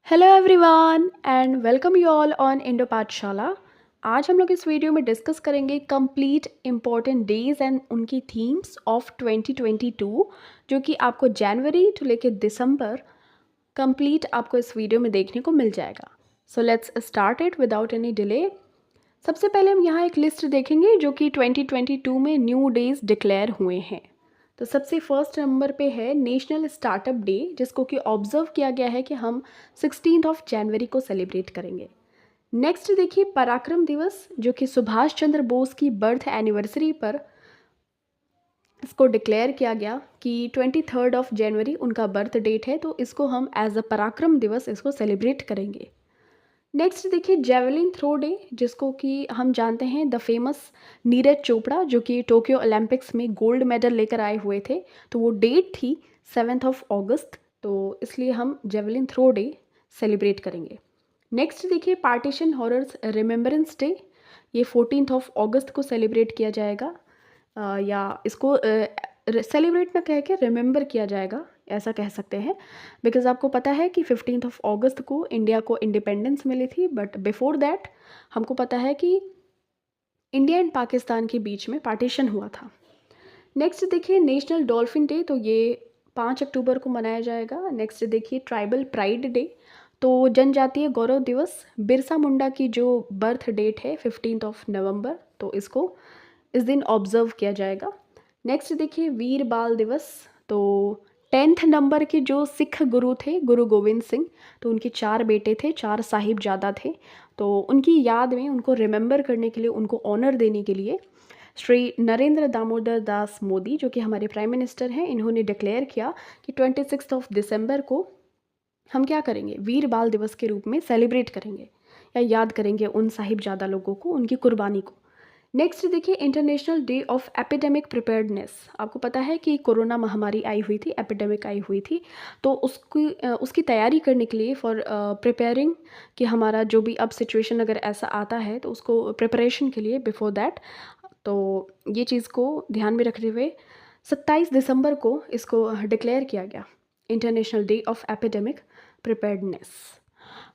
Hello everyone and welcome you all on Indo पाठशाला। आज हम लोग इस वीडियो में डिस्कस करेंगे कंप्लीट इम्पॉर्टेंट डेज एंड उनकी थीम्स ऑफ 2022 जो कि आपको जनवरी टू लेके दिसंबर कंप्लीट आपको इस वीडियो में देखने को मिल जाएगा। So let's start it without any delay. सबसे पहले हम यहाँ एक लिस्ट देखेंगे जो कि 2022 में न्यू डेज डिक्लेयर हुए हैं। तो सबसे फर्स्ट नंबर पे है नेशनल स्टार्टअप डे, जिसको कि ऑब्जर्व किया गया है कि हम 16 जनवरी को सेलिब्रेट करेंगे। नेक्स्ट देखिए पराक्रम दिवस, जो कि सुभाष चंद्र बोस की बर्थ एनिवर्सरी पर इसको डिक्लेयर किया गया कि 23 उनका बर्थ डेट है, तो इसको हम एज अ पराक्रम दिवस इसको सेलिब्रेट करेंगे। नेक्स्ट देखिए जेवलिन थ्रो डे, जिसको कि हम जानते हैं द फेमस नीरज चोपड़ा, जो कि टोक्यो ओलंपिक्स में गोल्ड मेडल लेकर आए हुए थे, तो वो डेट थी 7 अगस्त, तो इसलिए हम जेवलिन थ्रो डे सेलिब्रेट करेंगे। नेक्स्ट देखिए पार्टीशन हॉरर्स रिमेम्बरेंस डे, ये 14 अगस्त को सेलिब्रेट किया जाएगा, या इसको सेलिब्रेट ना कह के रिमेंबर किया जाएगा, ऐसा कह सकते हैं। बिकॉज आपको पता है कि 15 अगस्त को इंडिया को इंडिपेंडेंस मिली थी, बट बिफोर दैट हमको पता है कि इंडिया एंड पाकिस्तान के बीच में पार्टीशन हुआ था। नेक्स्ट देखिए नेशनल डॉल्फिन डे, तो ये 5 अक्टूबर को मनाया जाएगा। नेक्स्ट देखिए ट्राइबल प्राइड डे, तो जनजातीय गौरव दिवस, बिरसा मुंडा की जो बर्थ डेट है 15 नवंबर, तो इसको इस दिन ऑब्जर्व किया जाएगा। नेक्स्ट देखिए वीर बाल दिवस, तो 10 नंबर के जो सिख गुरु थे गुरु गोविंद सिंह, तो उनके 4 बेटे थे, 4 साहिबजादा थे, तो उनकी याद में उनको रिमेंबर करने के लिए, उनको ऑनर देने के लिए श्री नरेंद्र दामोदर दास मोदी, जो कि हमारे प्राइम मिनिस्टर हैं, इन्होंने डिक्लेयर किया कि 26 दिसंबर को हम क्या करेंगे, वीर बाल दिवस के रूप में सेलिब्रेट करेंगे या याद करेंगे उन साहिबजादा लोगों को, उनकी कुर्बानी को। नेक्स्ट देखिए international day of epidemic preparedness. आपको पता है कि कोरोना महामारी आई हुई थी, एपिडेमिक आई हुई थी, तो उसकी तैयारी करने के लिए फॉर प्रिपेयरिंग कि हमारा जो भी अब सिचुएशन अगर ऐसा आता है तो उसको प्रिपरेशन के लिए बिफोर दैट, तो ये चीज़ को ध्यान में रखते हुए 27 दिसंबर को इसको डिक्लेयर किया गया international day of epidemic preparedness.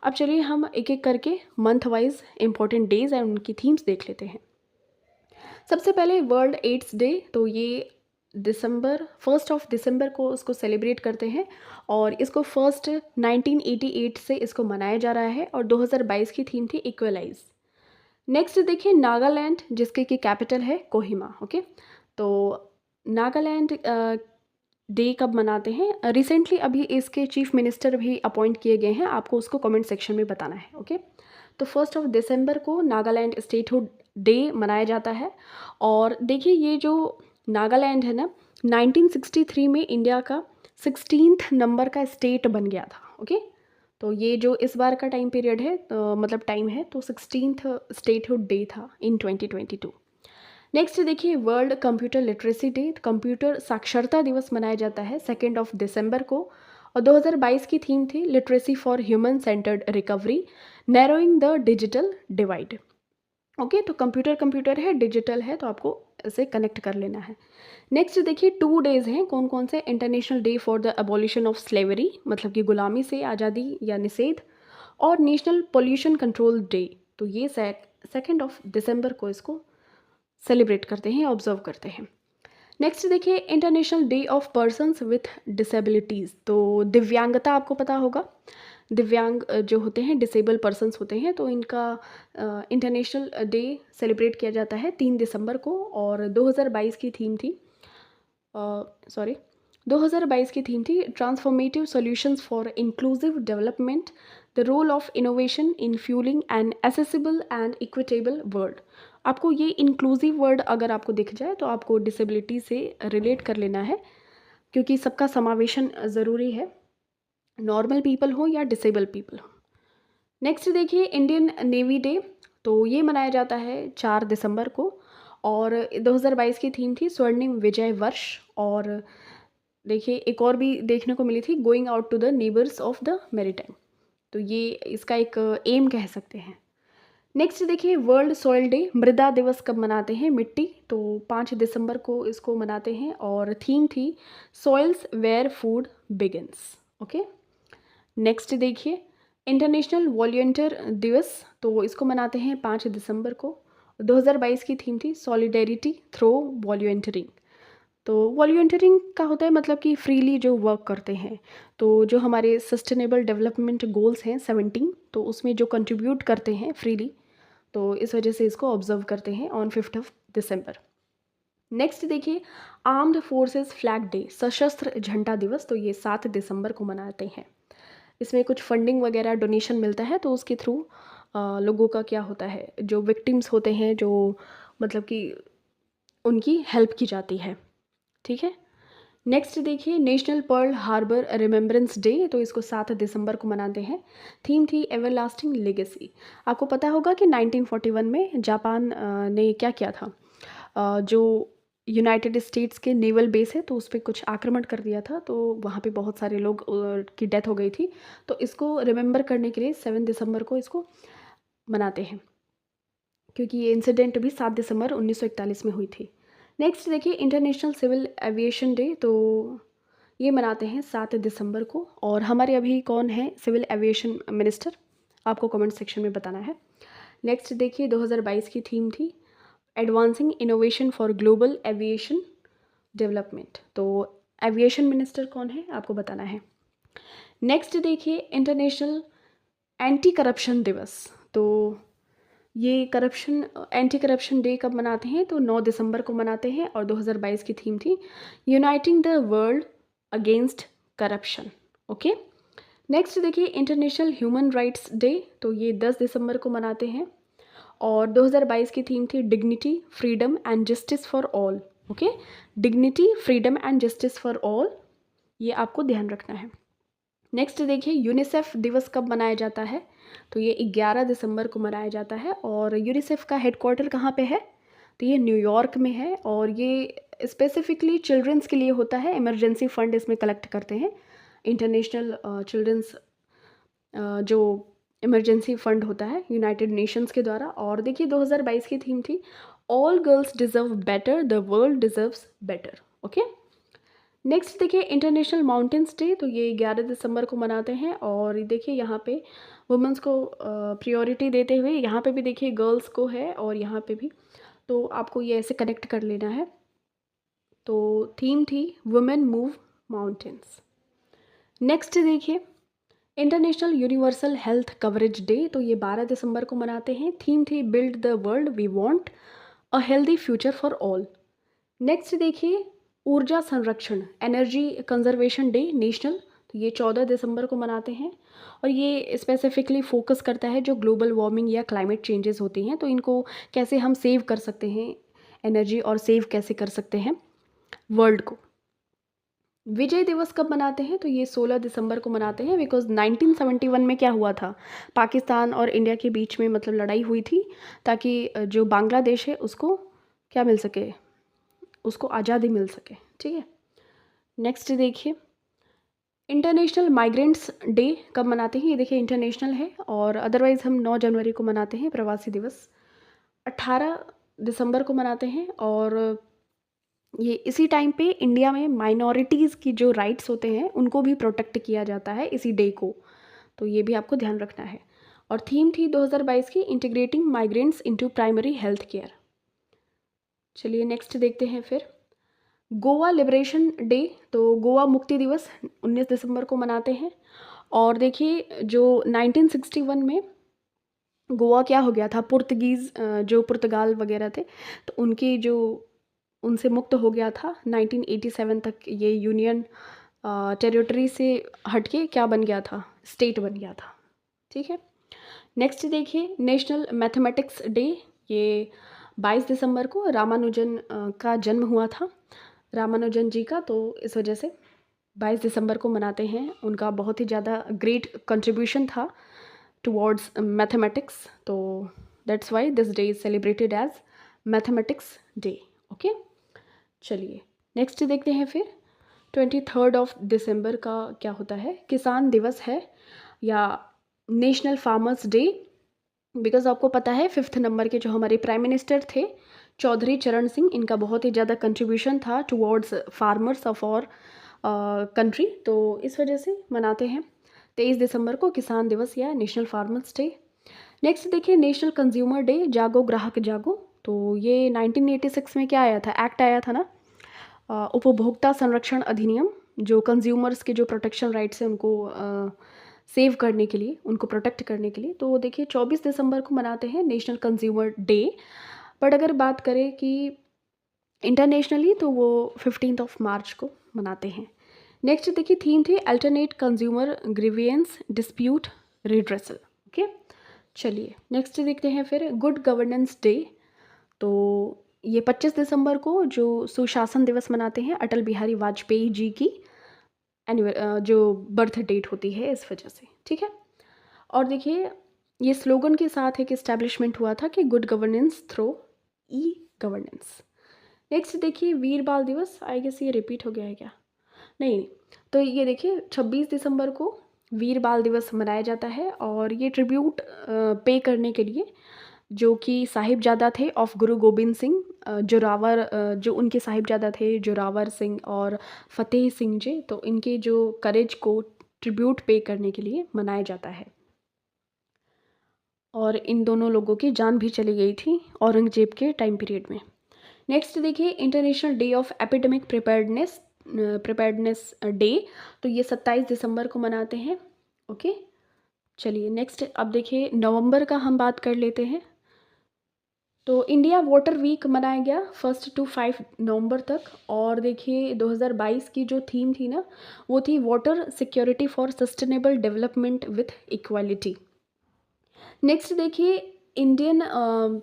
अब चलिए हम एक एक करके month wise important days and उनकी थीम्स देख लेते हैं। सबसे पहले वर्ल्ड एड्स डे, तो ये 1 दिसंबर को उसको सेलिब्रेट करते हैं और इसको फर्स्ट 1988 से इसको मनाया जा रहा है और 2022 की थीम थी इक्वलाइज। नेक्स्ट देखिए नागालैंड, जिसके की कैपिटल है कोहिमा। ओके, तो नागालैंड डे कब मनाते हैं? रिसेंटली अभी इसके चीफ मिनिस्टर भी अपॉइंट किए गए हैं, आपको उसको कमेंट सेक्शन में बताना है। ओके, तो 1 दिसंबर को नागालैंड स्टेटहुड डे मनाया जाता है। और देखिए ये जो नागालैंड है ना, 1963 में इंडिया का 16th नंबर का स्टेट बन गया था। ओके, तो ये जो इस बार का टाइम पीरियड है, मतलब टाइम है, तो 16th स्टेटहुड डे था इन 2022। नेक्स्ट देखिए world computer literacy day, computer साक्षरता दिवस मनाया जाता है 2 दिसंबर को और 2022 की थीम थी literacy for human centred recovery, narrowing the digital divide. Okay, तो कंप्यूटर कंप्यूटर है, डिजिटल है, तो आपको इसे कनेक्ट कर लेना है। नेक्स्ट देखिए 2 डेज हैं कौन कौन से। International day for the abolition of slavery, मतलब कि गुलामी से आज़ादी या निषेध, और नेशनल पोल्यूशन कंट्रोल डे, तो ये 2 दिसंबर को इसको सेलिब्रेट करते हैं, ऑब्जर्व करते हैं। नेक्स्ट देखिए international day of persons with disabilities, तो दिव्यांगता आपको पता होगा, दिव्यांग जो होते हैं, डिसेबल पर्सन्स होते हैं, तो इनका इंटरनेशनल डे सेलिब्रेट किया जाता है 3 दिसंबर को। और 2022 की थीम थी 2022 की थीम थी transformative solutions for inclusive development, the role of innovation in fuelling and accessible and equitable world. आपको ये इंक्लूसिव वर्ड अगर आपको दिख जाए तो आपको डिसेबिलिटी से रिलेट कर लेना है, क्योंकि सबका समावेशन ज़रूरी है, नॉर्मल पीपल हो या डिसेबल पीपल हो। नेक्स्ट देखिए इंडियन नेवी डे, तो ये मनाया जाता है 4 दिसंबर को और 2022 की थीम थी स्वर्णिम विजय वर्ष। और देखिए एक और भी देखने को मिली थी going out to the neighbours of the maritime, तो ये इसका एक एम कह सकते हैं। नेक्स्ट देखिए वर्ल्ड सॉइल डे, मृदा दिवस कब मनाते हैं, मिट्टी, तो 5 दिसंबर को इसको मनाते हैं और थीम थी soils where food begins. Okay, next देखिए इंटरनेशनल वॉलंटियर दिवस, तो इसको मनाते हैं 5 दिसंबर को। 2022 की थीम थी सॉलिडेरिटी थ्रो वॉलंटियरिंग। तो वॉलंटियरिंग का होता है मतलब कि फ्रीली जो वर्क करते हैं, तो जो हमारे सस्टेनेबल डेवलपमेंट गोल्स हैं 17, तो उसमें जो कंट्रीब्यूट करते हैं फ्रीली, तो इस वजह से इसको ऑब्जर्व करते हैं ऑन 5 दिसंबर। नेक्स्ट देखिए, आर्म्ड फोर्सेस फ्लैग डे, सशस्त्र झंडा दिवस, तो ये 7 दिसंबर को मनाते हैं। इसमें कुछ फंडिंग वगैरह डोनेशन मिलता है, तो उसके थ्रू लोगों का क्या होता है, जो विक्टिम्स होते हैं, जो मतलब कि उनकी हेल्प की जाती है। ठीक है। नेक्स्ट देखिए, national Pearl Harbor remembrance day, तो इसको 7 दिसंबर को मनाते हैं। थीम थी एवरलास्टिंग लेगेसी। आपको पता होगा कि 1941 में जापान ने क्या किया था, जो यूनाइटेड स्टेट्स के नेवल बेस है, तो उस पर कुछ आक्रमण कर दिया था, तो वहाँ पे बहुत सारे लोग की डेथ हो गई थी। तो इसको रिमेंबर करने के लिए 7 दिसंबर को इसको मनाते हैं, क्योंकि ये इंसिडेंट भी 7 दिसंबर 1941 में हुई थी। नेक्स्ट देखिए, इंटरनेशनल सिविल एविएशन डे, तो ये मनाते हैं 7 दिसंबर को। और हमारे अभी कौन है सिविल एविएशन मिनिस्टर, आपको कमेंट सेक्शन में बताना है। नेक्स्ट देखिए, 2022 की थीम थी advancing innovation for global aviation development, तो एविएशन मिनिस्टर कौन है आपको बताना है। नेक्स्ट देखिए, इंटरनेशनल एंटी करप्शन दिवस, तो ये एंटी करप्शन डे कब मनाते हैं, तो 9 दिसंबर को मनाते हैं। और 2022 की थीम थी uniting the world against corruption. Okay. Next देखिए, इंटरनेशनल ह्यूमन राइट्स डे, तो ये 10 दिसंबर को मनाते हैं। और 2022 की थीम थी dignity freedom and justice for all. Okay, dignity freedom and justice for all, ये आपको ध्यान रखना है। नेक्स्ट देखिए, यूनिसेफ दिवस कब मनाया जाता है, तो ये 11 दिसंबर को मनाया जाता है। और यूनिसेफ का हेडक्वार्टर कहाँ पे है, तो ये न्यूयॉर्क में है। और ये स्पेसिफिकली चिल्ड्रंस के लिए होता है, इमरजेंसी फंड इसमें कलेक्ट करते हैं। इंटरनेशनल चिल्ड्रंस जो इमरजेंसी फंड होता है यूनाइटेड नेशंस के द्वारा। और देखिए, 2022 की थीम थी all girls deserve better, the world deserves better. Okay. Next देखिए, इंटरनेशनल माउंटेन्स डे, तो ये 11 दिसंबर को मनाते हैं। और देखिए, यहाँ पे वुमेंस को प्रायोरिटी देते हुए यहाँ पे भी देखिए गर्ल्स को है, और यहाँ पे भी, तो आपको ये ऐसे कनेक्ट कर लेना है। तो थीम थी वुमेन मूव माउंटेन्स। नेक्स्ट देखिए, international universal health coverage day, तो ये 12 दिसंबर को मनाते हैं। थीम थी build the world we want, a healthy future for all. Next देखिए, ऊर्जा संरक्षण एनर्जी कंजर्वेशन डे नेशनल, तो ये 14 दिसंबर को मनाते हैं। और ये स्पेसिफिकली फोकस करता है जो ग्लोबल वार्मिंग या क्लाइमेट चेंजेस होती हैं, तो इनको कैसे हम सेव कर सकते हैं एनर्जी, और सेव कैसे कर सकते हैं वर्ल्ड को। विजय दिवस कब मनाते हैं, तो ये 16 दिसंबर को मनाते हैं। बिकॉज 1971 में क्या हुआ था, पाकिस्तान और इंडिया के बीच में मतलब लड़ाई हुई थी, ताकि जो बांग्लादेश है उसको क्या मिल सके, उसको आज़ादी मिल सके। ठीक है। नेक्स्ट देखिए, इंटरनेशनल माइग्रेंट्स डे कब मनाते हैं, ये देखिए इंटरनेशनल है। और अदरवाइज़ हम 9 जनवरी को मनाते हैं प्रवासी दिवस, 18 दिसंबर को मनाते हैं। और ये इसी टाइम पे इंडिया में माइनॉरिटीज़ की जो राइट्स होते हैं उनको भी प्रोटेक्ट किया जाता है इसी डे को, तो ये भी आपको ध्यान रखना है। और थीम थी 2022 की integrating migrants into primary health care. चलिए नेक्स्ट देखते हैं फिर, गोवा लिबरेशन डे, तो गोवा मुक्ति दिवस 19 दिसंबर को मनाते हैं। और देखिए, जो 1961 में गोवा क्या हो गया था, पुर्तगीज़ जो पुर्तगाल वगैरह थे, तो उनकी जो उनसे मुक्त हो गया था 1987 तक, ये यूनियन टेरिटरी से हटके क्या बन गया था, स्टेट बन गया था। ठीक है। नेक्स्ट देखिए, नेशनल मैथमेटिक्स डे, ये 22 दिसंबर को रामानुजन का जन्म हुआ था, रामानुजन जी का, तो इस वजह से 22 दिसंबर को मनाते हैं। उनका बहुत ही ज़्यादा ग्रेट कंट्रीब्यूशन था टुवर्ड्स मैथमेटिक्स, तो that's why this day is celebrated as mathematics day. Okay. चलिए नेक्स्ट देखते हैं फिर, 23 दिसंबर का क्या होता है, किसान दिवस है या नेशनल फार्मर्स डे। बिकॉज आपको पता है 5th नंबर के जो हमारे प्राइम मिनिस्टर थे चौधरी चरण सिंह, इनका बहुत ही ज़्यादा कंट्रीब्यूशन था towards farmers of our country, तो इस वजह से मनाते हैं। 23 दिसंबर को किसान दिवस या नेशनल फार्मर्स डे। नेक्स्ट देखिए नेशनल कंज्यूमर डे, जागो ग्राहक जागो। तो ये 1986 में क्या आया था, एक्ट आया था ना, उपभोक्ता संरक्षण अधिनियम, जो कंज्यूमर्स के जो प्रोटेक्शन राइट्स हैं उनको सेव करने के लिए, उनको प्रोटेक्ट करने के लिए। तो देखिए 24 दिसंबर को मनाते हैं नेशनल कंज्यूमर डे। बट अगर बात करें कि इंटरनेशनली तो वो 15 मार्च को मनाते हैं। नेक्स्ट देखिए थीम थी alternate consumer grievance dispute redressal. Okay, चलिए नेक्स्ट देखते हैं फिर गुड गवर्नेंस डे। तो ये 25 दिसंबर को जो सुशासन दिवस मनाते हैं अटल बिहारी वाजपेयी जी की जो बर्थ डेट होती है इस वजह से, ठीक है। और देखिए ये स्लोगन के साथ एक इस्टेब्लिशमेंट हुआ था कि good governance through e governance. Next देखिए वीर बाल दिवस, आई गेस ये रिपीट हो गया है क्या, नहीं। तो ये देखिए 26 दिसंबर को वीर बाल दिवस मनाया जाता है और ये ट्रिब्यूट पे करने के लिए जो कि साहिबजादा थे ऑफ गुरु गोबिंद सिंह, जोरावर, जो उनके साहिबजादा थे जोरावर सिंह और फतेह सिंह जी, तो इनके जो करेज को ट्रिब्यूट पे करने के लिए मनाया जाता है। और इन दोनों लोगों की जान भी चली गई थी औरंगजेब के टाइम पीरियड में। नेक्स्ट देखिए international day of epidemic preparedness day, तो ये 27 दिसंबर को मनाते हैं। ओके, चलिए नेक्स्ट अब देखिए नवंबर का हम बात कर लेते हैं। तो इंडिया वाटर वीक मनाया गया 1 to 5 नवंबर तक। और देखिए 2022 की जो थीम थी ना, वो थी water security for sustainable development with equality. Next देखिए इंडियन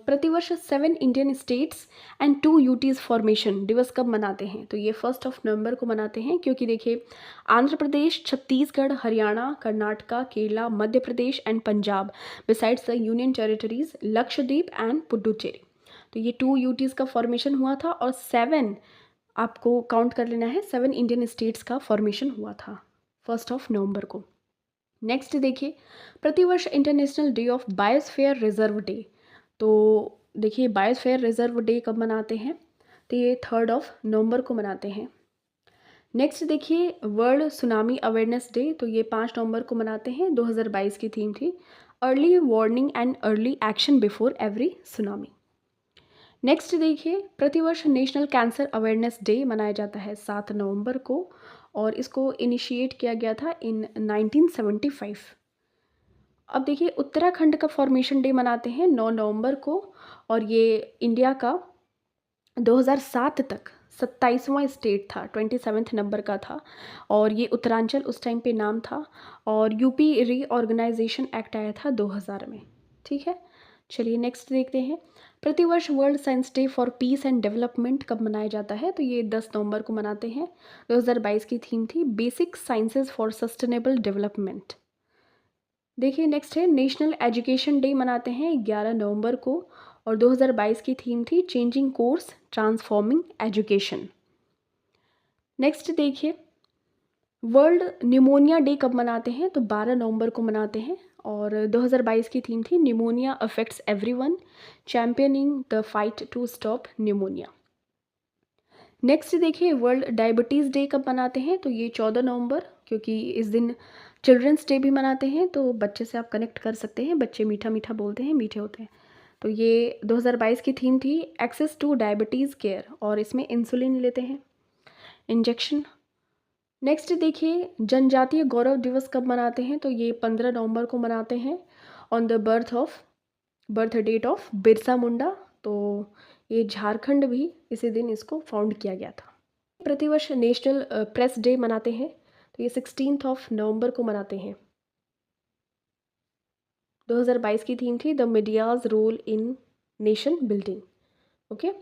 प्रतिवर्ष 7 Indian states and 2 UTs formation दिवस कब मनाते हैं, तो ये 1 नवंबर को मनाते हैं। क्योंकि देखिए Andhra Pradesh, Chhattisgarh, Haryana, Karnataka, Kerala, Madhya Pradesh and Punjab besides the union territories Lakshadweep and Puducherry, तो ये 2 यूटीज का फॉर्मेशन हुआ था। और 7 आपको काउंट कर लेना है, 7 इंडियन स्टेट्स का फॉर्मेशन हुआ था 1 नवंबर को। नेक्स्ट देखिए प्रतिवर्ष international day of biosphere reserve day. तो देखिए बायोस्फीयर रिजर्व डे कब मनाते हैं, तो ये 3 नवंबर को मनाते हैं। नेक्स्ट देखिए वर्ल्ड सुनामी अवेयरनेस डे, तो ये 5 नवंबर को मनाते हैं। 2022 की थीम थी early warning and early action before every tsunami. Next देखिए प्रतिवर्ष नेशनल कैंसर अवेयरनेस डे मनाया जाता है 7 नवंबर को, और इसको इनिशिएट किया गया था इन 1975। अब देखिए उत्तराखंड का फॉर्मेशन डे मनाते हैं 9 नवंबर को, और ये इंडिया का 2007 तक 27वां स्टेट था, 27 नंबर का था। और ये उत्तरांचल उस टाइम पे नाम था। और यूपी रीऑर्गेनाइजेशन एक्ट आया था 2000 में, ठीक है। चलिए नेक्स्ट देखते हैं प्रतिवर्ष world science day for piece and development कब मनाया जाता है, तो ये 10 नवंबर को मनाते हैं। 2022 की थीम थी basic sciences for sustainable development. देखिए नेक्स्ट है नेशनल एजुकेशन डे मनाते हैं 11 नवंबर को, और 2022 की थीम थी changing course transforming education. Next देखिए वर्ल्ड निमोनिया डे कब मनाते हैं, तो 12 नवंबर को मनाते हैं। और 2022 की थीम थी pneumonia affects everyone, championing the fight to stop pneumonia. Next देखिए वर्ल्ड डायबिटीज़ डे कब मनाते हैं, तो ये 14 नवंबर, क्योंकि इस दिन चिल्ड्रंस डे भी मनाते हैं। तो बच्चे से आप कनेक्ट कर सकते हैं, बच्चे मीठा मीठा बोलते हैं, मीठे होते हैं। तो ये 2022 की थीम थी एक्सेस टू डायबिटीज़ केयर, और इसमें इंसुलिन लेते हैं, इंजेक्शन। नेक्स्ट देखिए जनजातीय गौरव दिवस कब मनाते हैं, तो ये 15 नवंबर को मनाते हैं on the birth date of Birsa Munda. तो ये झारखंड भी इसी दिन इसको फाउंड किया गया था। प्रतिवर्ष नेशनल प्रेस डे मनाते हैं, तो ये 16 नवंबर को मनाते हैं। 2022 की थीम थी the media's role in nation building. Okay,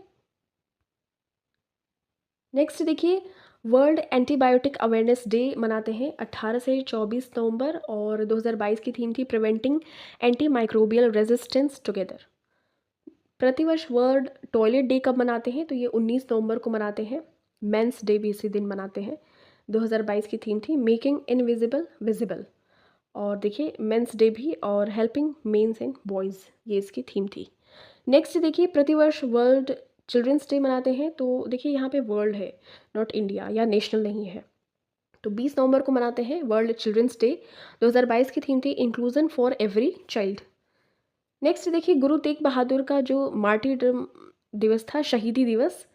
next देखिए वर्ल्ड एंटीबायोटिक अवेयरनेस डे मनाते हैं 18 से 24 नवंबर, और 2022 की थीम थी preventing anti microbial resistance together. प्रतिवर्ष वर्ल्ड टॉयलेट डे कब मनाते हैं, तो ये 19 नवंबर को मनाते हैं। मेंस डे भी इसी दिन मनाते हैं। 2022 की थीम थी मेकिंग इनविजिबल विजिबल। और देखिए मेंस डे भी और हेल्पिंग मेंस एंड बॉयज़, ये इसकी थीम थी। नेक्स्ट देखिए प्रतिवर्ष वर्ल्ड चिल्ड्रंस डे मनाते हैं। तो देखिए यहाँ पे वर्ल्ड है, नॉट इंडिया या नेशनल नहीं है। तो 20 नवंबर को मनाते हैं वर्ल्ड चिल्ड्रंस डे। 2022 की थीम थी inclusion for every child. Next देखिए गुरु तेग बहादुर का जो मार्टिरडम दिवस था, शहीदी दिवस,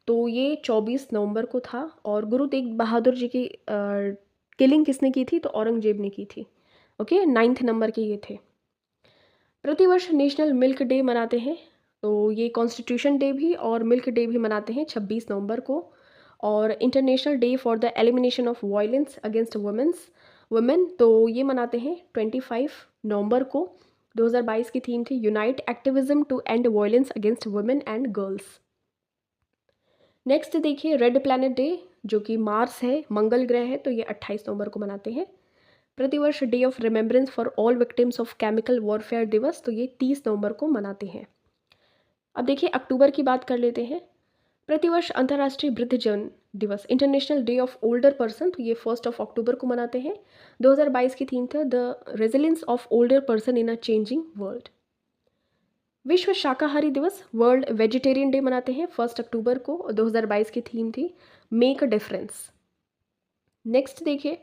तो ये 24 नवंबर को था। और गुरु तेग बहादुर जी की किलिंग किसने की थी? तो औरंगजेब ने की थी। ओके, 9th नंबर के ये थे। प्रतिवर्ष नेशनल मिल्क डे मनाते हैं, तो ये कॉन्स्टिट्यूशन डे भी और मिल्क डे भी मनाते हैं 26 नवंबर को। और international day for the elimination of violence against women, तो ये मनाते हैं 25 नवंबर को। 2022 की थीम थी unite activism to end violence against women and girls. Next देखिए रेड प्लैनेट डे, जो कि मार्स है, मंगल ग्रह है, तो ये 28 नवंबर को मनाते हैं। प्रतिवर्ष day of remembrance for all victims of chemical warfare दिवस, तो ये 30 नवंबर को मनाते हैं। अब देखिए अक्टूबर की बात कर लेते हैं। प्रतिवर्ष अंतर्राष्ट्रीय वृद्धजन दिवस, international day of older person, तो ये 1 अक्टूबर को मनाते हैं। 2022 की थीम था the resilience of older person in a changing world. विश्व शाकाहारी दिवस, वर्ल्ड वेजिटेरियन डे मनाते हैं 1 अक्टूबर को। 2022 की थीम थी मेक अ डिफरेंस। नेक्स्ट देखिए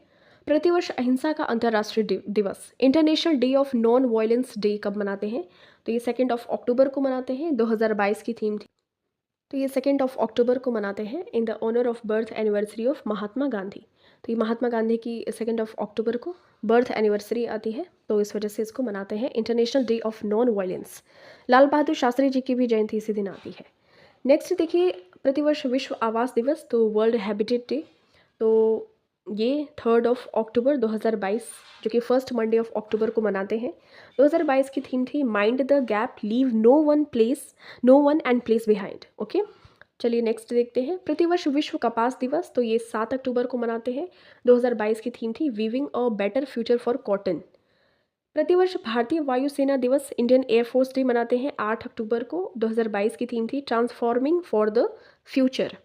प्रतिवर्ष अहिंसा का अंतर्राष्ट्रीय दिवस, international day of non violence day कब मनाते हैं? तो ये 2 अक्टूबर को मनाते हैं। 2022 की थीम थी, तो ये 2 अक्टूबर को मनाते हैं in the honour of birth anniversary of Mahatma Gandhi. तो ये महात्मा गांधी की 2 अक्टूबर को बर्थ एनिवर्सरी आती है, तो इस वजह से इसको मनाते हैं international day of non violence. Lal Bahadur Shastri ji की भी जयंती इसी दिन आती है। नेक्स्ट देखिए प्रतिवर्ष विश्व आवास दिवस, तो वर्ल्ड हैबिटेट डे, तो ये 3 अक्टूबर 2022, जो कि फर्स्ट मंडे ऑफ अक्टूबर को मनाते हैं। 2022 की थीम थी mind the gap, leave no one and place behind. Okay, चलिए नेक्स्ट देखते हैं प्रतिवर्ष विश्व कपास दिवस, तो ये 7 अक्टूबर को मनाते हैं। 2022 की थीम थी weaving a better future for cotton. प्रतिवर्ष भारतीय वायुसेना दिवस, इंडियन एयरफोर्स डे मनाते हैं 8 अक्टूबर को। 2022 की थीम थी ट्रांसफॉर्मिंग फॉर द फ्यूचर।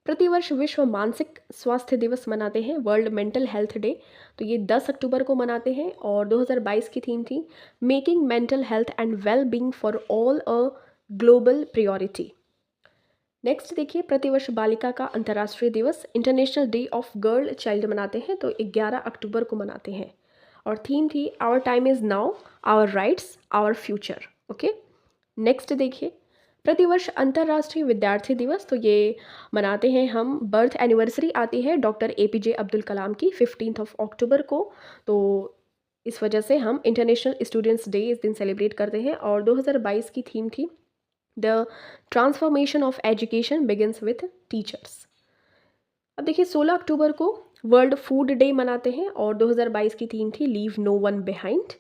प्रतिवर्ष विश्व मानसिक स्वास्थ्य दिवस मनाते हैं, वर्ल्ड मेंटल हेल्थ डे, तो ये 10 अक्टूबर को मनाते हैं। और 2022 की थीम थी making mental health and well being for all a global priority. Next देखिए प्रतिवर्ष बालिका का अंतर्राष्ट्रीय दिवस, international day of girl child मनाते हैं, तो 11 अक्टूबर को मनाते हैं। और थीम थी our time is now, our rights, our future. Okay, next देखिए प्रतिवर्ष अंतर्राष्ट्रीय विद्यार्थी दिवस, तो ये मनाते हैं हम, बर्थ एनिवर्सरी आती है डॉक्टर APJ अब्दुल कलाम की 15 अक्टूबर को, तो इस वजह से हम इंटरनेशनल स्टूडेंट्स डे इस दिन सेलिब्रेट करते हैं। और 2022 की थीम थी the transformation of education begins with teachers. अब देखिए 16 अक्टूबर को वर्ल्ड फूड डे मनाते हैं और 2022 की थीम थी लीव नो वन बिहाइंड।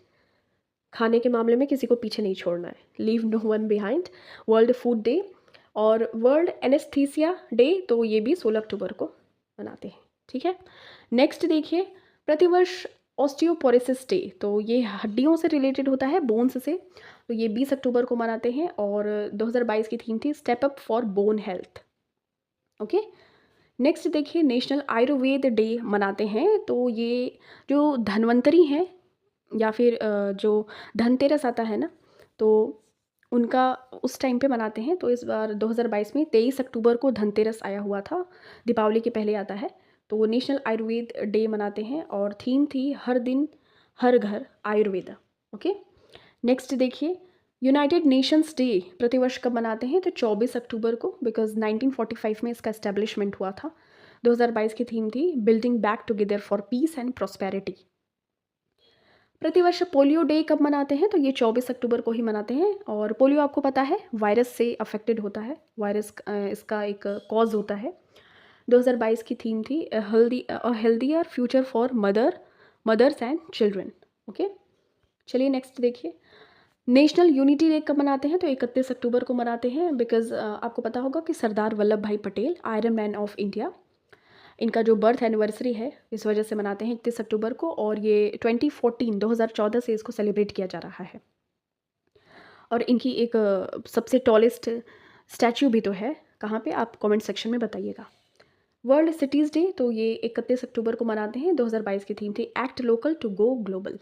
खाने के मामले में किसी को पीछे नहीं छोड़ना है, leave no one behind, world food day. और वर्ल्ड एनेस्थीसिया डे, तो ये भी 16 अक्टूबर को मनाते हैं। ठीक है, नेक्स्ट देखिए प्रतिवर्ष ऑस्टियोपोरोसिस डे, तो ये हड्डियों से रिलेटेड होता है, बोन्स से, तो ये 20 अक्टूबर को मनाते हैं। और 2022 की थीम थी step up for bone health. Okay, next देखिए नेशनल आयुर्वेद डे मनाते हैं, तो ये जो धन्वंतरी हैं या फिर जो धनतेरस आता है ना, तो उनका उस टाइम पे मनाते हैं। तो इस बार 2022 में 23 अक्टूबर को धनतेरस आया हुआ था, दीपावली के पहले आता है, तो वो नेशनल आयुर्वेद डे मनाते हैं। और थीम थी हर दिन हर घर आयुर्वेदा। ओके, नेक्स्ट देखिए यूनाइटेड नेशंस डे प्रतिवर्ष कब मनाते हैं? तो 24 अक्टूबर को, बिकॉज 1945 में इसका एस्टेब्लिशमेंट हुआ था। 2022 की थीम थी building back together for piece and prosperity. प्रतिवर्ष पोलियो डे कब मनाते हैं? तो ये 24 अक्टूबर को ही मनाते हैं। और पोलियो आपको पता है वायरस से अफेक्टेड होता है, वायरस इसका एक कॉज होता है। 2022 की थीम थी healthier future for mothers and children. Okay, चलिए नेक्स्ट देखिए नेशनल यूनिटी डे कब मनाते हैं? तो 31 अक्टूबर को मनाते हैं, बिकॉज आपको पता होगा कि सरदार Vallabhbhai Patel, iron man of India, इनका जो बर्थ एनिवर्सरी है इस वजह से मनाते हैं 31 अक्टूबर को। और ये 2014 से इसको सेलिब्रेट किया जा रहा है। और इनकी एक सबसे टॉलेस्ट स्टैच्यू भी तो है, कहाँ पे आप कमेंट सेक्शन में बताइएगा। वर्ल्ड सिटीज़ डे, तो ये 31 अक्टूबर को मनाते हैं। 2022 की थीम थी act local to go global.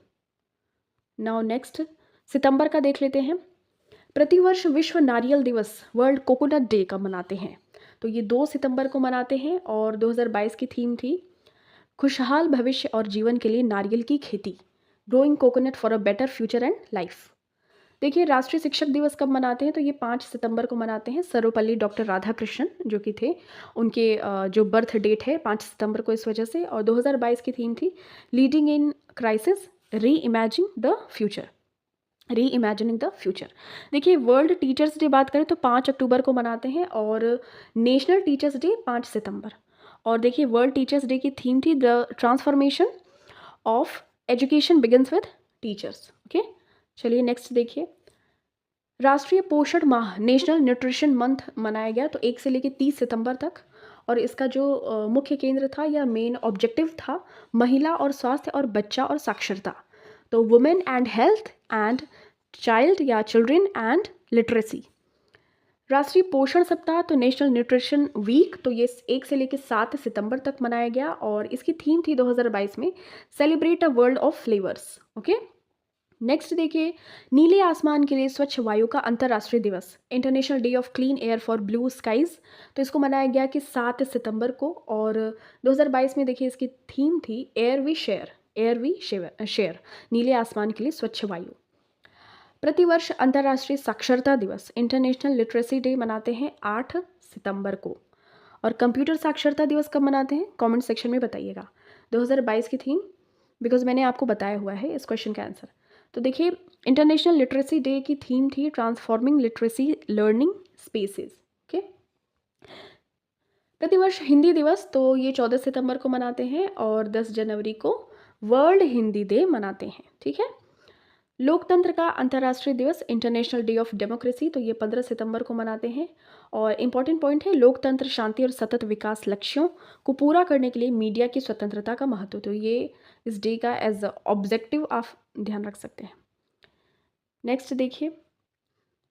Now next सितंबर का देख लेते हैं। प्रतिवर्ष विश्व नारियल दिवस, वर्ल्ड कोकोनट डे कब मनाते हैं? तो ये 2 सितंबर को मनाते हैं और 2022 की थीम थी खुशहाल भविष्य और जीवन के लिए नारियल की खेती, growing coconut for a better future and life. देखिए राष्ट्रीय शिक्षक दिवस कब मनाते हैं, तो ये 5 सितंबर को मनाते हैं। सर्वपल्ली डॉक्टर राधाकृष्णन जो कि थे, उनके जो बर्थ डेट है 5 सितंबर को इस वजह से। और 2022 की थीम थी लीडिंग इन क्राइसिस री इमेजिंग द फ्यूचर, री इमेजिनिंग द फ्यूचर। देखिए वर्ल्ड टीचर्स डे बात करें तो 5 अक्टूबर को मनाते हैं और नेशनल टीचर्स डे 5 सितंबर। और देखिए वर्ल्ड टीचर्स डे की थीम थी the transformation of education begins with teachers. Okay, चलिए नेक्स्ट देखिए। राष्ट्रीय पोषण माह, नेशनल न्यूट्रिशन मंथ मनाया गया तो 1 से लेकर 30 सितंबर तक। और इसका जो मुख्य केंद्र था या मेन ऑब्जेक्टिव था महिला और स्वास्थ्य और बच्चा और साक्षरता, तो women and health and child या चिल्ड्रन एंड लिटरेसी। राष्ट्रीय पोषण सप्ताह तो नेशनल न्यूट्रिशन वीक, तो ये 1 से लेकर 7 सितंबर तक मनाया गया और इसकी थीम थी 2022 में celebrate a world of flavours. Okay, next देखिए नीले आसमान के लिए स्वच्छ वायु का अंतर्राष्ट्रीय दिवस, international day of clean air for blue skies, तो इसको मनाया गया कि 7 सितंबर को। और 2022 में देखिए इसकी थीम थी air we share, air we share, नीले आसमान के लिए स्वच्छ वायु। प्रतिवर्ष अंतर्राष्ट्रीय साक्षरता दिवस, इंटरनेशनल लिटरेसी डे मनाते हैं 8 सितंबर को। और कंप्यूटर साक्षरता दिवस कब मनाते हैं, कमेंट सेक्शन में बताइएगा। 2022 की थीम, बिकॉज मैंने आपको बताया हुआ है इस क्वेश्चन का आंसर। तो देखिए इंटरनेशनल लिटरेसी डे की थीम थी transforming literacy learning spaces. Okay, प्रतिवर्ष हिंदी दिवस तो ये 14 सितंबर को मनाते हैं और 10 जनवरी को वर्ल्ड हिंदी डे मनाते हैं। ठीक है, लोकतंत्र का अंतर्राष्ट्रीय दिवस, इंटरनेशनल डे ऑफ डेमोक्रेसी, तो ये 15 सितंबर को मनाते हैं। और इम्पॉर्टेंट पॉइंट है लोकतंत्र शांति और सतत विकास लक्ष्यों को पूरा करने के लिए मीडिया की स्वतंत्रता का महत्व, तो ये इस डे का एज ऑब्जेक्टिव आप ध्यान रख सकते हैं। नेक्स्ट देखिए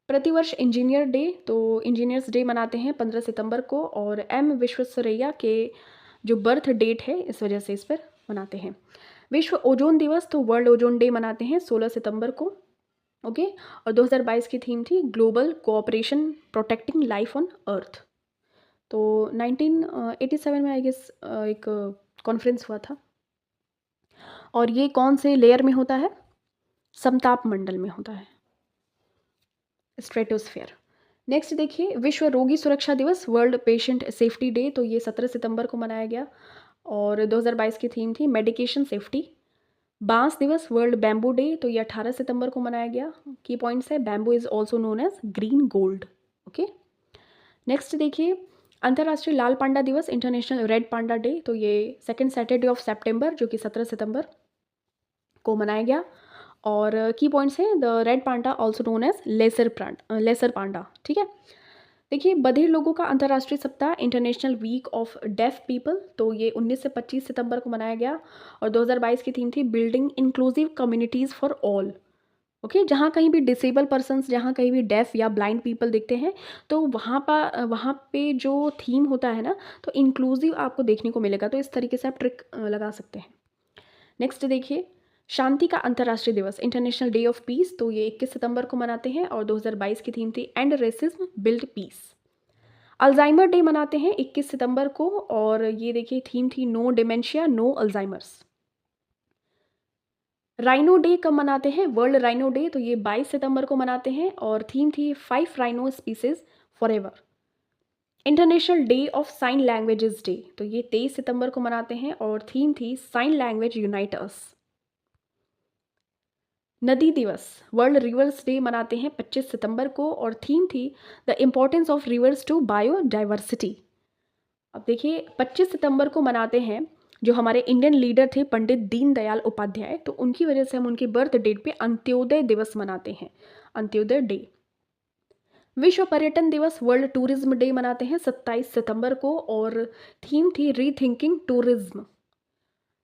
प्रतिवर्ष इंजीनियर डे, तो इंजीनियर्स डे मनाते हैं 15 सितंबर को और एम विश्वेश्वरैया के जो बर्थ डेट है इस वजह से इस पर मनाते हैं। विश्व ओजोन दिवस, तो वर्ल्ड ओजोन डे मनाते हैं 16 सितंबर को। ओके, और 2022 की थीम थी global cooperation protecting life on earth. तो 1987 में आई गेस एक कॉन्फ्रेंस हुआ था और ये कौन से लेयर में होता है, समताप मंडल में होता है, स्ट्रेटोस्फेयर। नेक्स्ट देखिए विश्व रोगी सुरक्षा दिवस, वर्ल्ड पेशेंट सेफ्टी डे, तो ये 17 सितंबर को मनाया गया और 2022 की थीम थी मेडिकेशन सेफ्टी। बांस दिवस, वर्ल्ड बैम्बू डे, तो ये 18 सितंबर को मनाया गया। की पॉइंट्स है bamboo is also known as green gold. Okay, next देखिए अंतर्राष्ट्रीय लाल पांडा दिवस, इंटरनेशनल रेड पांडा डे, तो ये 2nd सैटरडे ऑफ सितंबर जो कि 17 सितंबर को मनाया गया। और की पॉइंट्स हैं the red panda also known as lesser panda. ठीक है, देखिए बधिर लोगों का अंतर्राष्ट्रीय सप्ताह, international week of deaf people, तो ये 19 से 25 सितंबर को मनाया गया और 2022 की थीम थी building inclusive communities for all. Okay, जहाँ कहीं भी डिसेबल पर्सनस, जहाँ कहीं भी डेफ या ब्लाइंड पीपल दिखते हैं तो वहाँ पे जो थीम होता है ना, तो इंक्लूसिव आपको देखने को मिलेगा, तो इस तरीके से आप ट्रिक लगा सकते हैं। नेक्स्ट देखिए शांति का अंतर्राष्ट्रीय दिवस, इंटरनेशनल डे ऑफ पीस, तो ये 21 सितंबर को मनाते हैं और 2022 की थीम थी end racism build peace. Alzheimer day मनाते हैं 21 सितंबर को और ये देखिए थीम थी no dementia no Alzheimer's. Rhino day कब मनाते हैं, वर्ल्ड राइनो डे, तो ये 22 सितंबर को मनाते हैं और थीम थी 5 rhino species forever. International day of sine languages day, तो ये 23 सितंबर को मनाते हैं और थीम थी साइन लैंग्वेज यूनाइट अस। नदी दिवस, वर्ल्ड रिवर्स डे मनाते हैं 25 सितंबर को और थीम थी the importance of rivers to biodiversity. अब देखिए 25 सितंबर को मनाते हैं, जो हमारे इंडियन लीडर थे पंडित दीनदयाल उपाध्याय, तो उनकी वजह से हम उनकी बर्थ डेट पे अंत्योदय दिवस मनाते हैं, अंत्योदय डे। विश्व पर्यटन दिवस, वर्ल्ड टूरिज्म डे मनाते हैं 27 सितंबर को और थीम थी रीथिंकिंग टूरिज्म।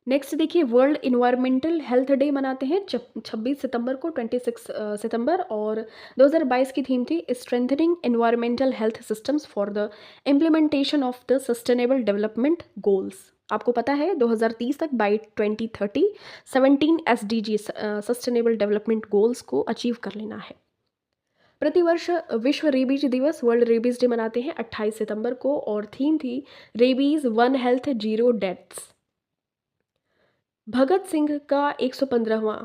नेक्स्ट देखिए वर्ल्ड इन्वायरमेंटल हेल्थ डे मनाते हैं 26 सितंबर को, 26 सितंबर, और 2022 की थीम थी strengthening environmental health systems for the implementation of the sustainable development goals. आपको पता है 2030 तक by 2030 17 SDG sustainable development goals को अचीव कर लेना है। प्रतिवर्ष विश्व रेबीज दिवस, वर्ल्ड रेबीज डे मनाते हैं 28 सितंबर को, और थीम थी rabies one health zero deaths. Bhagat Singh का 115वां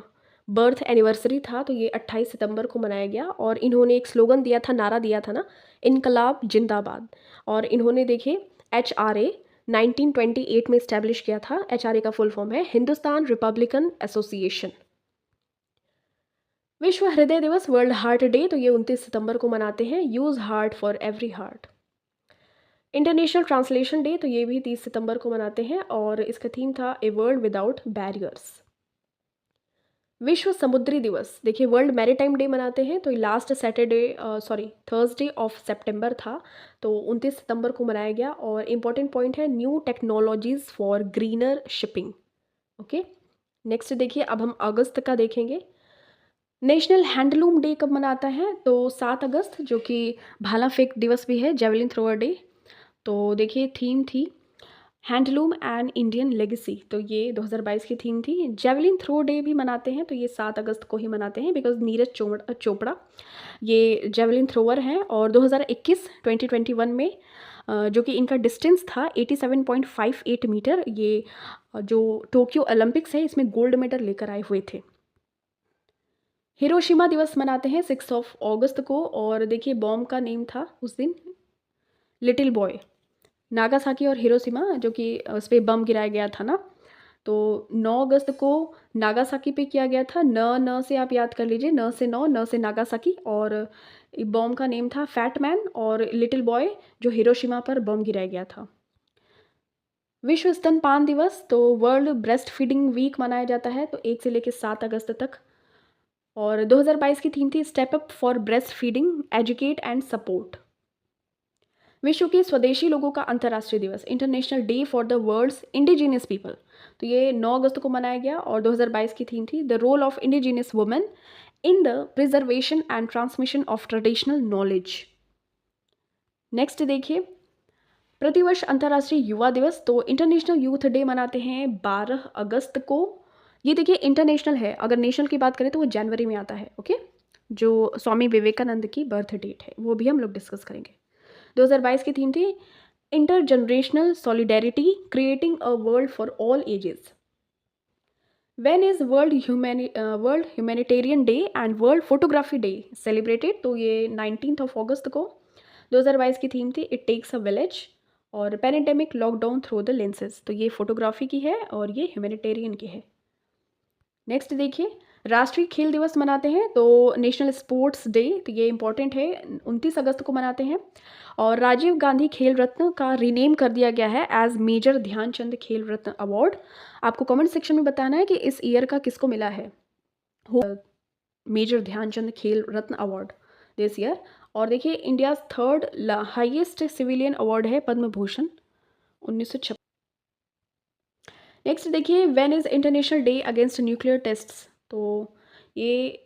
बर्थ एनिवर्सरी था, तो ये 28 सितंबर को मनाया गया, और इन्होंने एक स्लोगन दिया था, नारा दिया था ना, इनकलाब जिंदाबाद। और इन्होंने देखिए HRA 1928 में इस्टेब्लिश किया था। HRA का फुल फॉर्म है हिंदुस्तान रिपब्लिकन एसोसिएशन। विश्व हृदय दिवस, वर्ल्ड हार्ट डे, तो ये 29 सितंबर को मनाते हैं। Use heart for every heart. International translation day, तो ये भी 30 सितंबर को मनाते हैं, और इसका थीम था ए वर्ल्ड विदाउट बैरियर्स। विश्व समुद्री दिवस, देखिए वर्ल्ड मैरीटाइम डे मनाते हैं, तो ये लास्ट थर्सडे ऑफ सितंबर था, तो 29 सितंबर को मनाया गया। और इम्पॉर्टेंट पॉइंट है new technologies for greener shipping. Okay, next देखिए, अब हम अगस्त का देखेंगे। नेशनल हैंडलूम डे कब मनाता है, तो 7 अगस्त, जो कि भाला फेंक दिवस भी है, जेवलिन थ्रोअर डे। तो देखिए थीम थी हैंडलूम एंड इंडियन लेगेसी, तो ये 2022 की थीम थी। जेवलिन थ्रो डे भी मनाते हैं, तो ये 7 अगस्त को ही मनाते हैं, बिकॉज नीरज चोपड़ा ये जेवलिन थ्रोवर हैं, और 2021 में जो कि इनका डिस्टेंस था 87.58 मीटर, ये जो टोक्यो ओलंपिक्स है इसमें गोल्ड मेडल लेकर आए हुए थे। हिरोशिमा दिवस मनाते हैं 6 अगस्त को, और देखिए बॉम्ब का नेम था उस दिन लिटिल बॉय। नागासाकी और हिरोशिमा, जो कि उस पर बम गिराया गया था ना, तो 9 अगस्त को नागासाकी पे किया गया था। न से आप याद कर लीजिए, न से 9, न से नागासाकी, और बॉम्ब का नेम था फैट मैन, और लिटिल बॉय जो हिरोशिमा पर बम गिराया गया था। विश्व स्तनपान दिवस, तो वर्ल्ड ब्रेस्ट फीडिंग वीक मनाया जाता है, तो 1 से लेकर 7 अगस्त तक। और 2022 की थीम थी step up for breast feeding, educate and support. विश्व के स्वदेशी लोगों का अंतर्राष्ट्रीय दिवस, international day for the world's indigenous people, तो ये 9 अगस्त को मनाया गया, और 2022 की थीम थी the role of indigenous women in the preservation and transmission of traditional knowledge. Next देखिए, प्रतिवर्ष अंतर्राष्ट्रीय युवा दिवस, तो इंटरनेशनल यूथ डे मनाते हैं 12 अगस्त को। ये देखिए इंटरनेशनल है, अगर नेशनल की बात करें तो वो जनवरी में आता है। ओके, जो स्वामी विवेकानंद की बर्थ डेट है वो भी हम लोग डिस्कस करेंगे। 2022 की थीम थी intergenerational solidarity, creating a world for all ages. When is world humanitarian day and world photography day celebrated, तो ये 19 अगस्त को। 2022 की थीम थी इट टेक्स अ विलेज, और pandemic lockdown through the lenses, तो ये फोटोग्राफी की है और ये ह्यूमैनिटेरियन की है। नेक्स्ट देखिए, राष्ट्रीय खेल दिवस मनाते हैं, तो नेशनल स्पोर्ट्स डे, तो ये इंपॉर्टेंट है, 29 अगस्त को मनाते हैं। और राजीव गांधी खेल रत्न का रीनेम कर दिया गया है एज मेजर ध्यानचंद खेल रत्न अवार्ड। आपको कमेंट सेक्शन में बताना है कि इस ईयर का किसको मिला है मेजर ध्यानचंद खेल रत्न अवार्ड दिस ईयर। और देखिए India third highest civilian award है पद्म भूषण 1956। नेक्स्ट देखिए, when is international day against nuclear tests, तो ये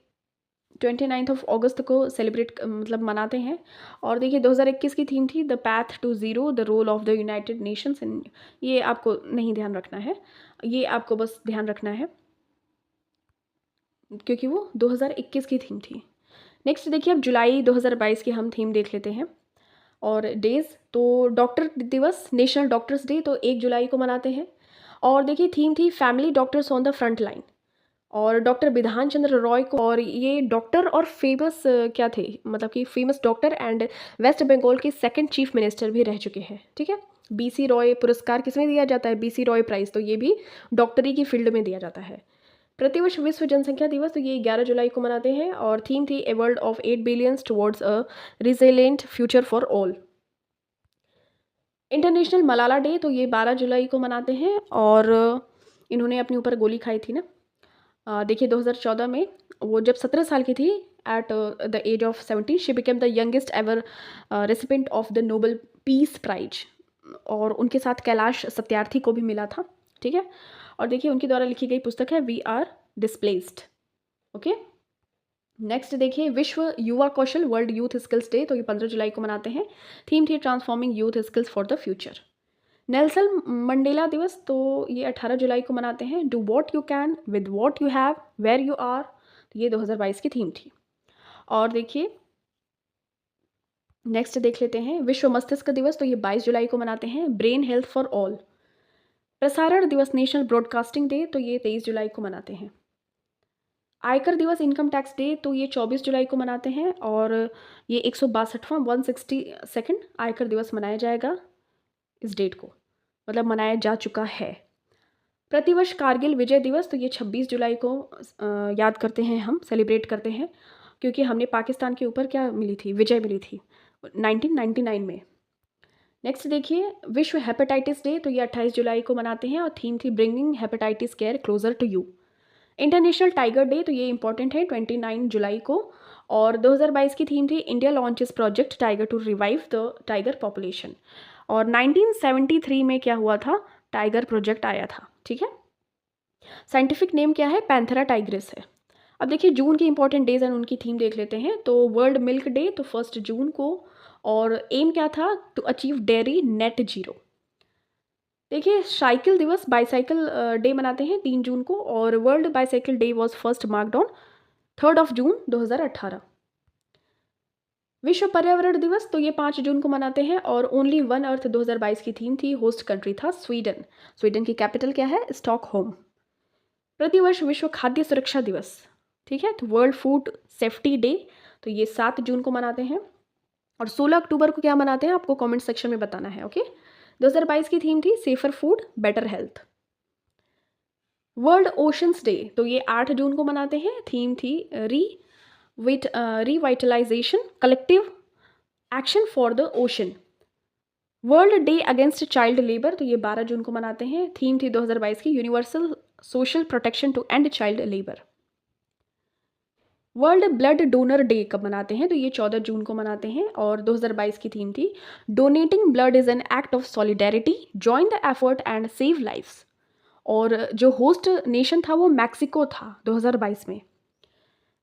29 अगस्त को सेलिब्रेट मतलब मनाते हैं। और देखिए 2021 की थीम थी the path to zero, the role of the United Nations in, ये आपको नहीं ध्यान रखना है, ये आपको बस ध्यान रखना है क्योंकि वो 2021 की थीम थी। नेक्स्ट देखिए, अब जुलाई 2022 की हम थीम देख लेते हैं। और डेज़, तो डॉक्टर दिवस, नेशनल डॉक्टर्स डे, तो 1 जुलाई को मनाते हैं। और देखिए थीम थी family doctors on the front line, और डॉक्टर बिधान चंद्र रॉय को, और ये डॉक्टर और फेमस क्या थे, मतलब कि famous doctor and West Bengal के सेकंड चीफ मिनिस्टर भी रह चुके हैं। ठीक है, BC रॉय पुरस्कार किसमें दिया जाता है, BC रॉय प्राइज़, तो ये भी डॉक्टरी की फील्ड में दिया जाता है। प्रतिवर्ष विश्व जनसंख्या दिवस, तो ये 11 जुलाई को मनाते हैं, और थीम थी a world of 8 billions towards a resilient future for all. International Malala day, तो ये 12 जुलाई को मनाते हैं, और इन्होंने अपने ऊपर गोली खाई थी ना। देखिए 2014 में वो जब 17 साल की थी, at the age of 17 she became the youngest ever recipient of the Nobel peace prize, और उनके साथ कैलाश सत्यार्थी को भी मिला था। ठीक है, और देखिए उनके द्वारा लिखी गई पुस्तक है we are displaced. Okay, next देखिए, विश्व युवा कौशल, वर्ल्ड यूथ स्किल्स डे, तो ये 15 जुलाई को मनाते हैं। थीम थी transforming youth skills for the future. Nelson Mandela दिवस, तो ये 18 जुलाई को मनाते हैं। Do what you can with what you have where you are, तो ये 2022 की थीम थी। और देखिए नेक्स्ट देख लेते हैं विश्व मस्तिष्क दिवस, तो ये 22 जुलाई को मनाते हैं। Brain health for all. प्रसारण दिवस, नेशनल ब्रॉडकास्टिंग डे, तो ये 23 जुलाई को मनाते हैं। आयकर दिवस, इनकम टैक्स डे, तो ये 24 जुलाई को मनाते हैं और ये 162वां 162nd आयकर दिवस मनाया जाएगा इस डेट को, मतलब मनाया जा चुका है। प्रतिवर्ष कारगिल विजय दिवस, तो ये 26 जुलाई को याद करते हैं, हम सेलिब्रेट करते हैं, क्योंकि हमने पाकिस्तान के ऊपर क्या मिली थी, विजय मिली थी 1999 में। नेक्स्ट देखिए विश्व हेपेटाइटिस डे, तो ये 28 जुलाई को मनाते हैं और थीम थी bringing hepatitis care closer to you. International tiger day, तो ये इंपॉर्टेंट है 29 जुलाई को, और 2022 की थीम थी India launches project tiger to revive the tiger population. और 1973 में क्या हुआ था, टाइगर प्रोजेक्ट आया था, ठीक है। साइंटिफिक नेम क्या है, पैंथेरा टाइग्रिस है। अब देखिए जून के इंपॉर्टेंट डेज एंड उनकी थीम देख लेते हैं। तो वर्ल्ड मिल्क डे, तो 1 जून को, और एम क्या था, to achieve dairy net zero. देखिए साइकिल दिवस, बाईसाइकिल डे मनाते हैं 3 जून को, और world bicycle day was first marked on 3 जून 2018। विश्व पर्यावरण दिवस, तो ये 5 जून को मनाते हैं और ओनली वन अर्थ 2022 की थीम थी। होस्ट कंट्री था स्वीडन। स्वीडन की कैपिटल क्या है, स्टॉकहोम। प्रतिवर्ष विश्व खाद्य सुरक्षा दिवस, ठीक है, तो वर्ल्ड फूड सेफ्टी डे, तो ये 7 जून को मनाते हैं। और 16 अक्टूबर को क्या मनाते हैं, आपको कमेंट सेक्शन में बताना है, ओके। 2022 की थीम थी safer food better health. World oceans day, तो ये 8 जून को मनाते हैं। थीम थी revitalisation collective action for the ocean. World day against child labour, तो ये 12 जून को मनाते हैं। थीम थी 2022 की universal social protection to end child labour. World blood donor day कब मनाते हैं, तो ये 14 जून को मनाते हैं और 2022 की थीम थी donating blood is an act of solidarity, join the effort and save lifes. और जो होस्ट नेशन था वो मैक्सिको था 2022 में।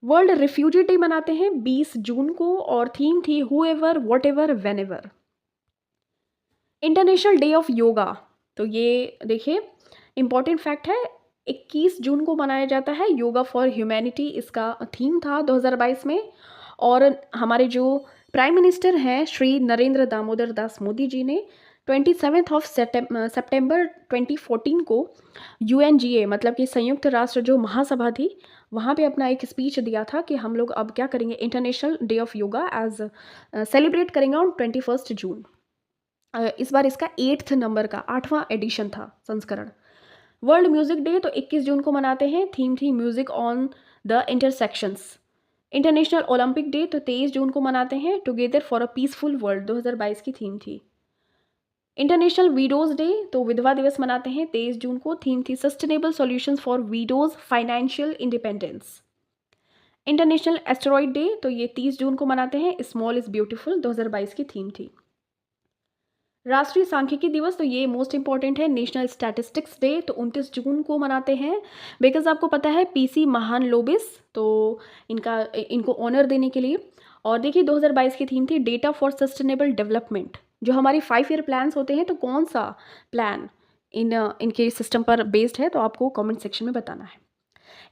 वर्ल्ड रिफ्यूजी डे मनाते हैं 20 जून को और थीम थी whoever whatever whenever. International day of yoga, तो ये देखिए इंपॉर्टेंट फैक्ट है, 21 जून को मनाया जाता है। योगा फॉर ह्यूमैनिटी इसका थीम था 2022 में। और हमारे जो प्राइम मिनिस्टर हैं श्री नरेंद्र दामोदर दास मोदी जी ने 27 सितंबर 2014 को UNGA मतलब कि संयुक्त राष्ट्र जो महासभा थी वहाँ पे अपना एक स्पीच दिया था कि हम लोग अब क्या करेंगे, international day of yoga as celebrate करेंगे ऑन 21 जून। इस बार इसका 8th नंबर का 8वां एडिशन था, संस्करण। वर्ल्ड म्यूजिक डे, तो 21 जून को मनाते हैं। थीम थी music on the intersections. International Olympic day, तो 23 जून को मनाते हैं। Together for a peaceful world 2022 की थीम थी। इंटरनेशनल वीडोज डे, तो विधवा दिवस मनाते हैं 23 जून को। थीम थी sustainable solutions for widows financial independence. International asteroid day, तो ये 30 जून को मनाते हैं। स्मॉल इज ब्यूटीफुल 2022 की थीम थी। राष्ट्रीय सांख्यिकी दिवस, तो ये मोस्ट इंपॉर्टेंट है। नेशनल स्टैटिस्टिक्स डे, तो 29 जून को मनाते हैं। बिकॉज आपको पता है PC महालनोबिस, तो इनको ऑनर देने के लिए। और देखिए 2022 की थीम थी डेटा फॉर सस्टेनेबल डेवलपमेंट। जो हमारी 5 ईयर प्लान्स होते हैं, तो कौन सा प्लान इनके सिस्टम पर बेस्ड है, तो आपको कमेंट सेक्शन में बताना है।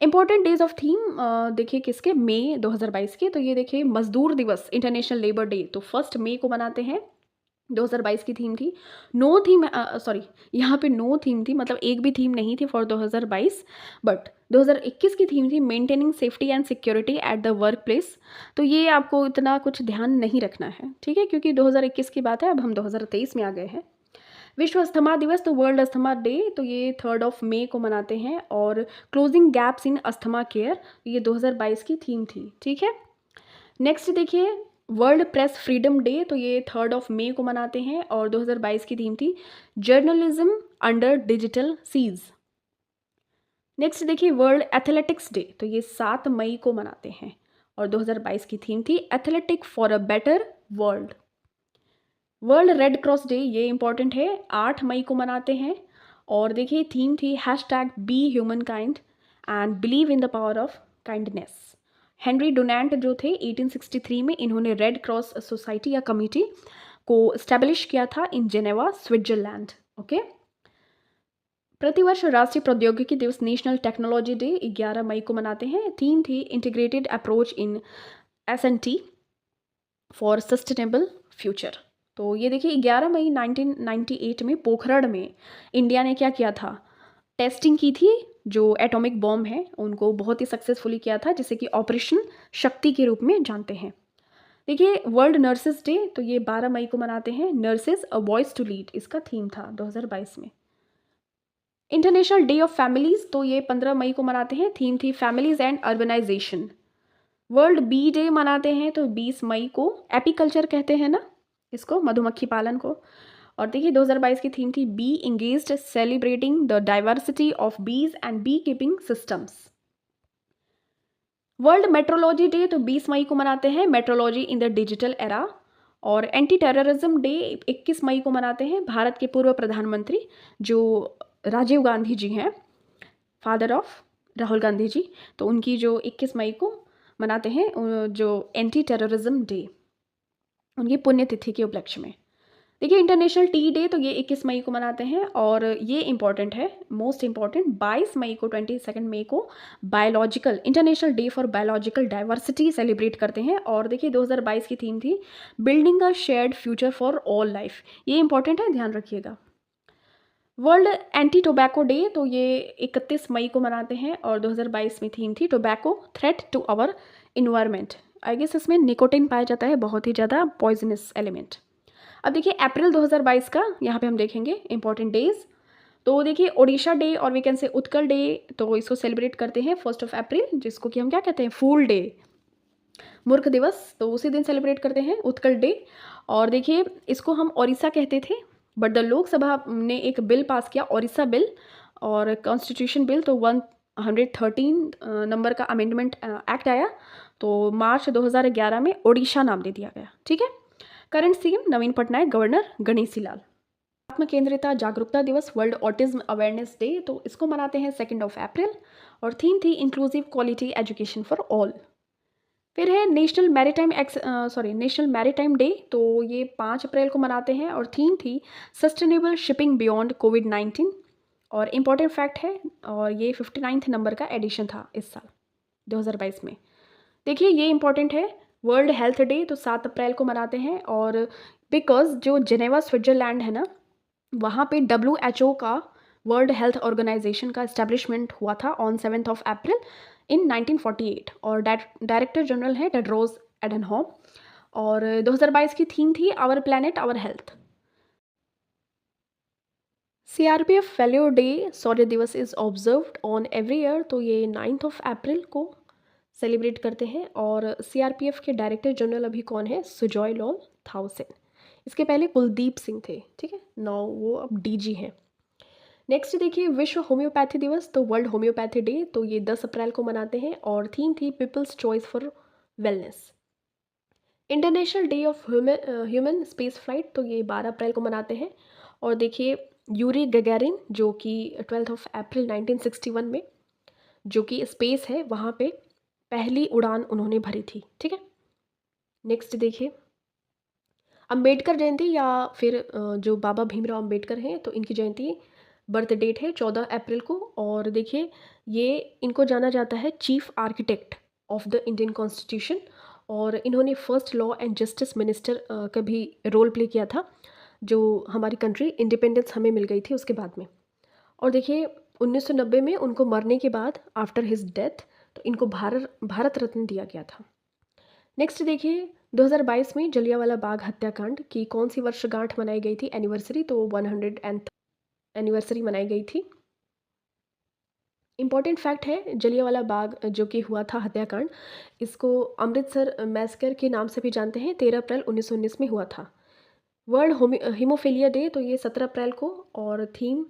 इंपॉर्टेंट डेज ऑफ थीम देखिए किसके, मई 2022 के, तो ये देखिए मजदूर दिवस इंटरनेशनल लेबर डे, तो 1 मई को मनाते हैं। 2022 की थीम थी नो थीम, सॉरी यहाँ पे नो थीम थी, मतलब एक भी थीम नहीं थी फॉर 2022, बट 2021 की थीम थी maintaining safety and security at the work place. तो ये आपको इतना कुछ ध्यान नहीं रखना है, ठीक है, क्योंकि 2021 की बात है, अब हम 2023 में आ गए हैं। विश्व अस्थमा दिवस, तो वर्ल्ड अस्थमा डे, तो ये 3 मई को मनाते हैं। और closing gaps in asthma care, ये 2022 की थीम थी, ठीक है। नेक्स्ट देखिए वर्ल्ड प्रेस फ्रीडम डे, तो ये 3 मई को मनाते हैं और 2022 की थीम थी journalism under digital siege. Next देखिए वर्ल्ड एथलेटिक्स डे, तो ये 7 मई को मनाते हैं और 2022 की थीम थी athletic for a better world. World red cross day, ये इंपॉर्टेंट है, 8 मई को मनाते हैं और देखिए थीम थी #be human kind and believe in the power of kindness. Henry Donald जो थे 1863 में, इन्होंने रेड क्रॉस सोसाइटी या कमिटी को स्टैब्लिश किया था इन जेनेवा स्विट्जरलैंड, ओके। प्रतिवर्ष राष्ट्रीय प्रौद्योगिकी दिवस नेशनल टेक्नोलॉजी डे 11 मई को मनाते हैं। थीम थी integrated approach in S&T for sustainable future. तो ये देखिए 11 मई 1998 में पोखरण में इंडिया ने क्या किया था, टेस्टिंग की थी। जो एटॉमिक बॉम्ब है उनको बहुत ही सक्सेसफुली किया था, जिसे कि ऑपरेशन शक्ति के रूप में जानते हैं। देखिए वर्ल्ड नर्सेस डे तो ये 12 मई को मनाते हैं। Nurses a voice to lead इसका थीम था 2022 में। इंटरनेशनल डे ऑफ फैमिलीज तो ये 15 मई को मनाते हैं। थीम थी families and urbanisation. World bee day मनाते हैं तो 20 मई को। एपीकल्चर कहते हैं ना इसको, मधुमक्खी पालन को। और देखिए 2022 की थीम थी be engaged celebrating the diversity of bees and beekeeping systems. World metrology day तो 20 मई को मनाते हैं, metrology in the digital era. और एंटी टेररिज्म डे 21 मई को मनाते हैं। भारत के पूर्व प्रधानमंत्री जो राजीव गांधी जी हैं, फादर ऑफ राहुल गांधी जी, तो उनकी जो 21 मई को मनाते हैं जो एंटी टेररिज्म डे, उनकी पुण्यतिथि के उपलक्ष्य में। देखिए इंटरनेशनल टी डे तो ये 21 मई को मनाते हैं। और ये इंपॉर्टेंट है, मोस्ट इंपॉर्टेंट, 22 मई को 22 मई को biological international day for biological diversity celebrate करते हैं। और देखिए 2022 की थीम थी building a shared future for all life. ये इंपॉर्टेंट है, ध्यान रखिएगा। वर्ल्ड एंटी टोबैको डे तो ये 31 मई को मनाते हैं। और 2022 में थीम थी tobacco threat to our environment. I guess इसमें निकोटिन पाया जाता है, बहुत ही ज़्यादा पॉइजनस एलिमेंट। अब देखिए अप्रैल 2022 का यहाँ पे हम देखेंगे इंपॉर्टेंट डेज। तो देखिए ओडिशा डे और we can say Utkal day, तो इसको सेलिब्रेट करते हैं 1 अप्रैल, जिसको कि हम क्या कहते हैं, फूल डे, मूर्ख दिवस। तो उसी दिन सेलिब्रेट करते हैं उत्कल डे। और देखिए इसको हम ओडिशा कहते थे, बट द लोकसभा ने एक बिल पास किया, ओडिशा बिल और कॉन्स्टिट्यूशन बिल, तो 113 नंबर का अमेंडमेंट एक्ट आया। तो मार्च 2011 में ओडिशा नाम दे दिया गया। ठीक है। करंट सीएम नवीन पटनायक, गवर्नर गणेशी लाल। आत्म केंद्रिता जागरूकता दिवस, वर्ल्ड ऑटिज्म अवेयरनेस डे, तो इसको मनाते हैं 2 अप्रैल। और थीम थी inclusive quality education for all. फिर है नेशनल मैरीटाइम डे, तो ये 5 अप्रैल को मनाते हैं। और थीम थी सस्टेनेबल शिपिंग बियॉन्ड कोविड-19। और इम्पॉर्टेंट फैक्ट है, और ये 59 नंबर का एडिशन था इस साल 2022 में। देखिए ये इंपॉर्टेंट है, वर्ल्ड हेल्थ डे तो 7 अप्रैल को मनाते हैं। और बिकॉज जो जेनेवा स्विट्जरलैंड है ना, वहाँ पे WHO का, वर्ल्ड हेल्थ ऑर्गेनाइजेशन का इस्टेब्लिशमेंट हुआ था ऑन 7 अप्रैल इन 1948। और डायरेक्टर जनरल है टेड्रोस एडनहॉम। और 2022 की थीम थी our planet our health. CRPF valour day, शौर्य दिवस, is observed on every year, तो ये 9 अप्रैल को सेलिब्रेट करते हैं। और CRPF के डायरेक्टर जनरल अभी कौन है, सुजॉय लॉल थाउसेन। इसके पहले कुलदीप सिंह थे। ठीक है, नाउ वो अब DG हैं। नेक्स्ट देखिए विश्व होम्योपैथी दिवस, तो वर्ल्ड होम्योपैथी डे, तो ये 10 अप्रैल को मनाते हैं। और थीम थी people's choice for wellness. International day of human space flight, तो ये 12 अप्रैल को मनाते हैं। और देखिए यूरी गगैरिन, जो कि 12 अप्रैल 1961 में, जो कि स्पेस है, वहाँ पे पहली उड़ान उन्होंने भरी थी। ठीक है। नेक्स्ट देखिए अंबेडकर जयंती, या फिर जो बाबा भीमराव अंबेडकर हैं, तो इनकी जयंती, बर्थ डेट है 14 अप्रैल को। और देखिए ये इनको जाना जाता है chief architect of the Indian constitution. और इन्होंने first law and justice minister का भी रोल प्ले किया था, जो हमारी कंट्री इंडिपेंडेंस हमें मिल गई थी उसके बाद में। और देखिए 1990 में उनको मरने के बाद, आफ्टर हिज डेथ, तो इनको भारत रत्न दिया गया था। नेक्स्ट देखिए 2022 में जलियांवाला बाग हत्याकांड की कौन सी वर्षगांठ मनाई गई थी, एनिवर्सरी, तो 100th एनिवर्सरी मनाई गई थी। इम्पॉर्टेंट फैक्ट है, जलियांवाला बाग जो कि हुआ था हत्याकांड, इसको अमृतसर मैसकर के नाम से भी जानते हैं। 13 अप्रैल 1919 में हुआ था। वर्ल्ड हीमोफीलिया डे, तो ये 17 अप्रैल को। और theme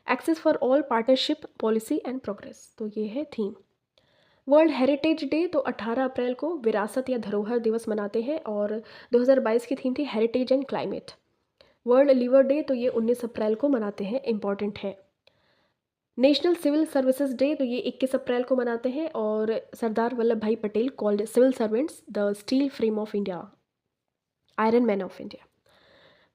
access for all, partnership, policy and progress, तो ये है थीम। वर्ल्ड हेरिटेज डे तो 18 अप्रैल को विरासत या धरोहर दिवस मनाते हैं। और 2022 की थीम थी heritage and climate. World liver day तो ये 19 अप्रैल को मनाते हैं, इम्पॉर्टेंट है। नेशनल सिविल सर्विसेज डे तो ये 21 अप्रैल को मनाते हैं। और Sardar Vallabhbhai Patel called civil servants the steel frame of India, iron man of India.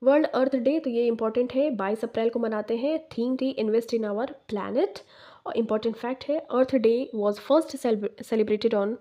World earth day तो ये इंपॉर्टेंट है, 22 अप्रैल को मनाते हैं। थीम थी इन्वेस्ट इन आवर प्लैनेट। और इम्पॉर्टेंट फैक्ट है, earth day was first celebrated on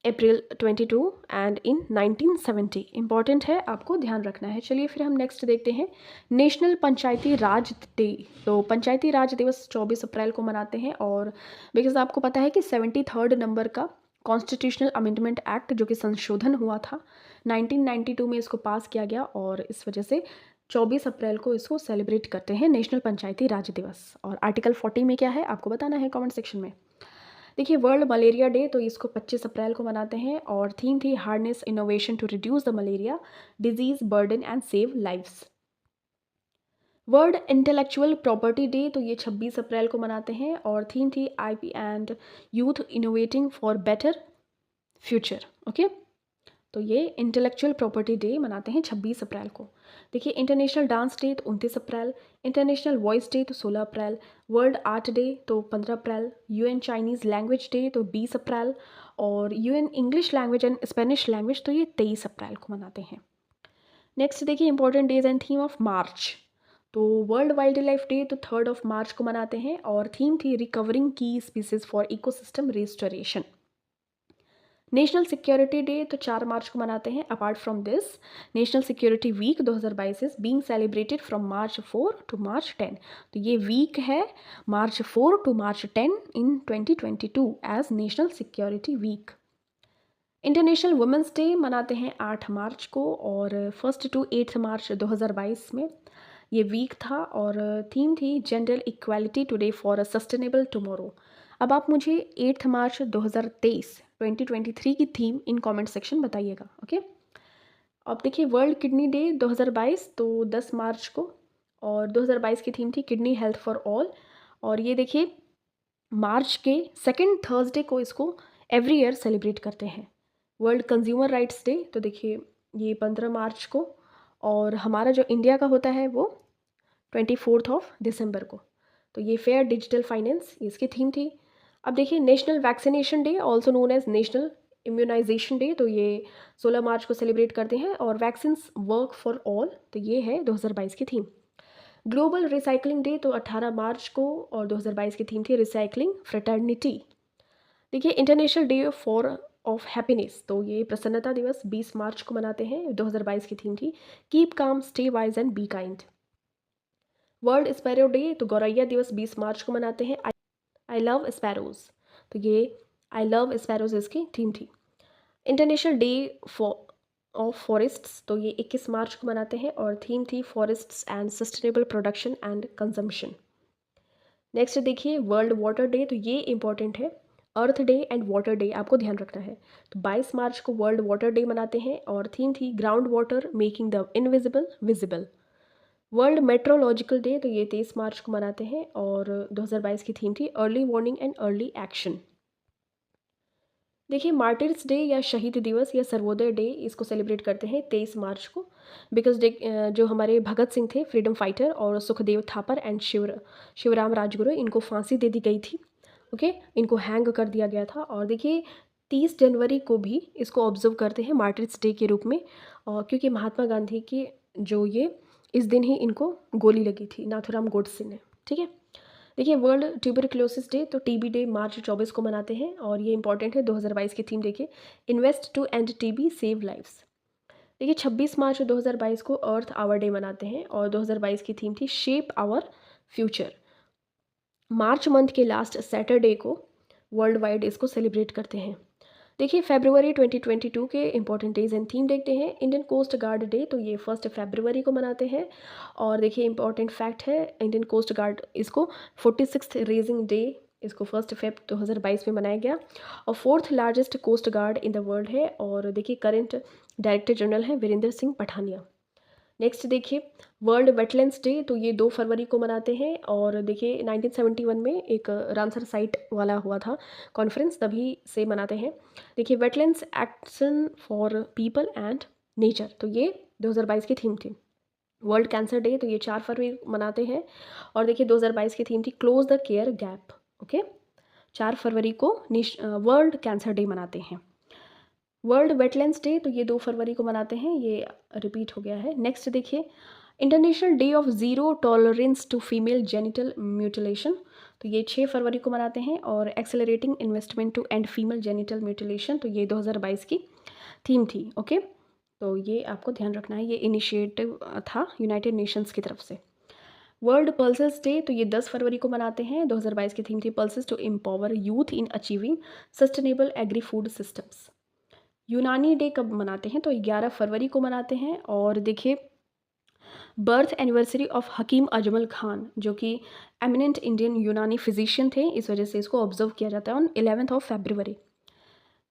April 22 and in 1970। Important है, आपको ध्यान रखना है। चलिए फिर हम नेक्स्ट देखते हैं नेशनल पंचायती राज डे। तो पंचायती राज दिवस 24 अप्रैल को मनाते हैं, और बिकॉज आपको पता है कि 73rd नंबर का कॉन्स्टिट्यूशनल अमेंडमेंट एक्ट जो कि संशोधन हुआ था 1992 में, इसको पास किया गया, और इस वजह से 24 अप्रैल को इसको सेलिब्रेट करते हैं नेशनल पंचायती राज दिवस। और आर्टिकल 40 में क्या है आपको बताना है कमेंट सेक्शन में। देखिए वर्ल्ड मलेरिया डे, तो इसको 25 अप्रैल को मनाते हैं, और थीम थी harness innovation to reduce the malaria disease burden and save lives. World intellectual property day, तो ये 26 अप्रैल को मनाते हैं, और थीम थी IP and youth innovating for better future. Okay, तो ये इंटेलेक्चुअल प्रॉपर्टी डे मनाते हैं 26 अप्रैल को। देखिए इंटरनेशनल डांस डे तो 29 अप्रैल, इंटरनेशनल वॉइस डे तो 16 अप्रैल, वर्ल्ड आर्ट डे तो 15 अप्रैल, यूएन चाइनीज़ लैंग्वेज डे तो 20 अप्रैल, और UN English language and Spanish language तो ये 23 अप्रैल को मनाते हैं। नेक्स्ट देखिए important days and theme of March. तो वर्ल्ड वाइल्ड लाइफ डे तो 3 मार्च को मनाते हैं, और थीम थी recovering key species for ecosystem restoration. National security day तो 4 मार्च को मनाते हैं। Apart from this national security week 2022 is being celebrated from March 4 to March 10। तो ये वीक है March 4 to March 10 in 2022 as national security week. International women's day मनाते हैं 8 मार्च को, और 1 टू 8 मार्च 2022 में ये वीक था, और थीम थी gender equality today for a sustainable tomorrow. अब आप मुझे 8 मार्च 2023 की थीम इन कमेंट सेक्शन बताइएगा। ओके, अब देखिए वर्ल्ड किडनी डे 2022 तो 10 मार्च को, और 2022 की थीम थी किडनी हेल्थ फॉर ऑल। और ये देखिए मार्च के सेकेंड थर्सडे को इसको एवरी ईयर सेलिब्रेट करते हैं। वर्ल्ड कंज्यूमर राइट्स डे तो देखिए ये 15 मार्च को, और हमारा जो इंडिया का होता है वो 24 दिसंबर को। तो ये फेयर डिजिटल फाइनेंस इसकी थीम थी। अब देखिए national vaccination day also known as national immunisation day, तो ये 16 मार्च को सेलिब्रेट करते हैं, और वैक्सीन्स वर्क फॉर ऑल तो ये है 2022 की थीम। ग्लोबल रिसाइकलिंग डे तो 18 मार्च को, और 2022 की थीम थी रिसाइकलिंग फ्रेटर्निटी। देखिए international day for of happiness, तो ये प्रसन्नता दिवस 20 मार्च को मनाते हैं। 2022 की थीम थी keep calm stay wise and be kind. World sparrow day तो गौरैया दिवस 20 मार्च को मनाते हैं। आई लव स्पैरोज, तो ये आई लव स्पैरोज इसकी थीम थी। International day for of forests तो ये 21 मार्च को मनाते हैं, और थीम थी forests and sustainable production and consumption. Next देखिए वर्ल्ड वाटर डे, तो ये इंपॉर्टेंट है। Earth day and water day आपको ध्यान रखना है। तो 22 मार्च को वर्ल्ड वाटर डे मनाते हैं, और थीम थी ground water making the invisible visible. World meteorological day तो ये 23 मार्च को मनाते हैं, और 2022 की थीम थी early warning and early action. देखिए मार्टिर्स डे या शहीद दिवस या सर्वोदय डे इसको सेलिब्रेट करते हैं 23 मार्च को, बिकॉज जो हमारे भगत सिंह थे फ्रीडम फाइटर, और सुखदेव थापर एंड शिवराम राजगुरु, इनको फांसी दे दी गई थी। ओके, इनको हैंग कर दिया गया था। और देखिए 30 जनवरी को भी इसको ऑब्जर्व करते हैं मार्टिर्स डे के रूप में, और क्योंकि महात्मा गांधी की जो ये इस दिन ही इनको गोली लगी थी नाथूराम गोडसे ने। ठीक है, देखिए वर्ल्ड ट्यूबरक्लोसिस डे तो टीबी डे मार्च 24 को मनाते हैं, और ये इंपॉर्टेंट है। 2022 की थीम देखिए invest to end TB save lives. देखिए 26 मार्च 2022 को अर्थ आवर डे मनाते हैं, और 2022 की थीम थी shape our future. March month के लास्ट सैटरडे को वर्ल्ड वाइड इसको सेलिब्रेट करते हैं। देखिए फरवरी 2022 के इंपॉर्टेंट डेज एंड थीम देखते हैं। इंडियन कोस्ट गार्ड डे तो ये 1 फरवरी को मनाते हैं, और देखिए इंपॉर्टेंट फैक्ट है इंडियन कोस्ट गार्ड इसको 46th रेजिंग डे इसको 1 फरवरी 2022 में मनाया गया, और 4th largest coast guard in the world है। और देखिए करंट डायरेक्टर जनरल हैं वीरेंद्र सिंह पठानिया। नेक्स्ट देखिए वर्ल्ड वेटलैंड्स डे तो ये 2 फरवरी को मनाते हैं, और देखिए 1971 में एक रामसर साइट वाला हुआ था कॉन्फ्रेंस, तभी से मनाते हैं। देखिए wetlands action for people and nature तो ये 2022 की थीम थी। वर्ल्ड कैंसर डे तो ये 4 फरवरी मनाते हैं, और देखिए 2022 की थीम थी close the care gap. Okay, 4 फरवरी को वर्ल्ड कैंसर डे मनाते हैं। वर्ल्ड वेटलैंड्स डे तो ये 2 फरवरी को मनाते हैं, ये रिपीट हो गया है। नेक्स्ट देखिए international day of zero tolerance to female genital mutilation, तो ये 6 फरवरी को मनाते हैं। और accelerating investment to end female genital mutilation, तो ये 2022 की थीम थी। ओके, तो ये आपको ध्यान रखना है, ये इनिशिएटिव था यूनाइटेड नेशंस की तरफ से। वर्ल्ड पल्सेस डे, तो ये 10 फरवरी को मनाते हैं। 2022 की थीम थी pulses to empower youth in achieving sustainable agri food systems. Unani day कब मनाते हैं, तो 11 फरवरी को मनाते हैं। और देखिए birth anniversary of Hakim Ajmal Khan, जो कि एमिनेंट इंडियन यूनानी फिजिशियन थे, इस वजह से इसको ऑब्जर्व किया जाता है ऑन 11 फरवरी।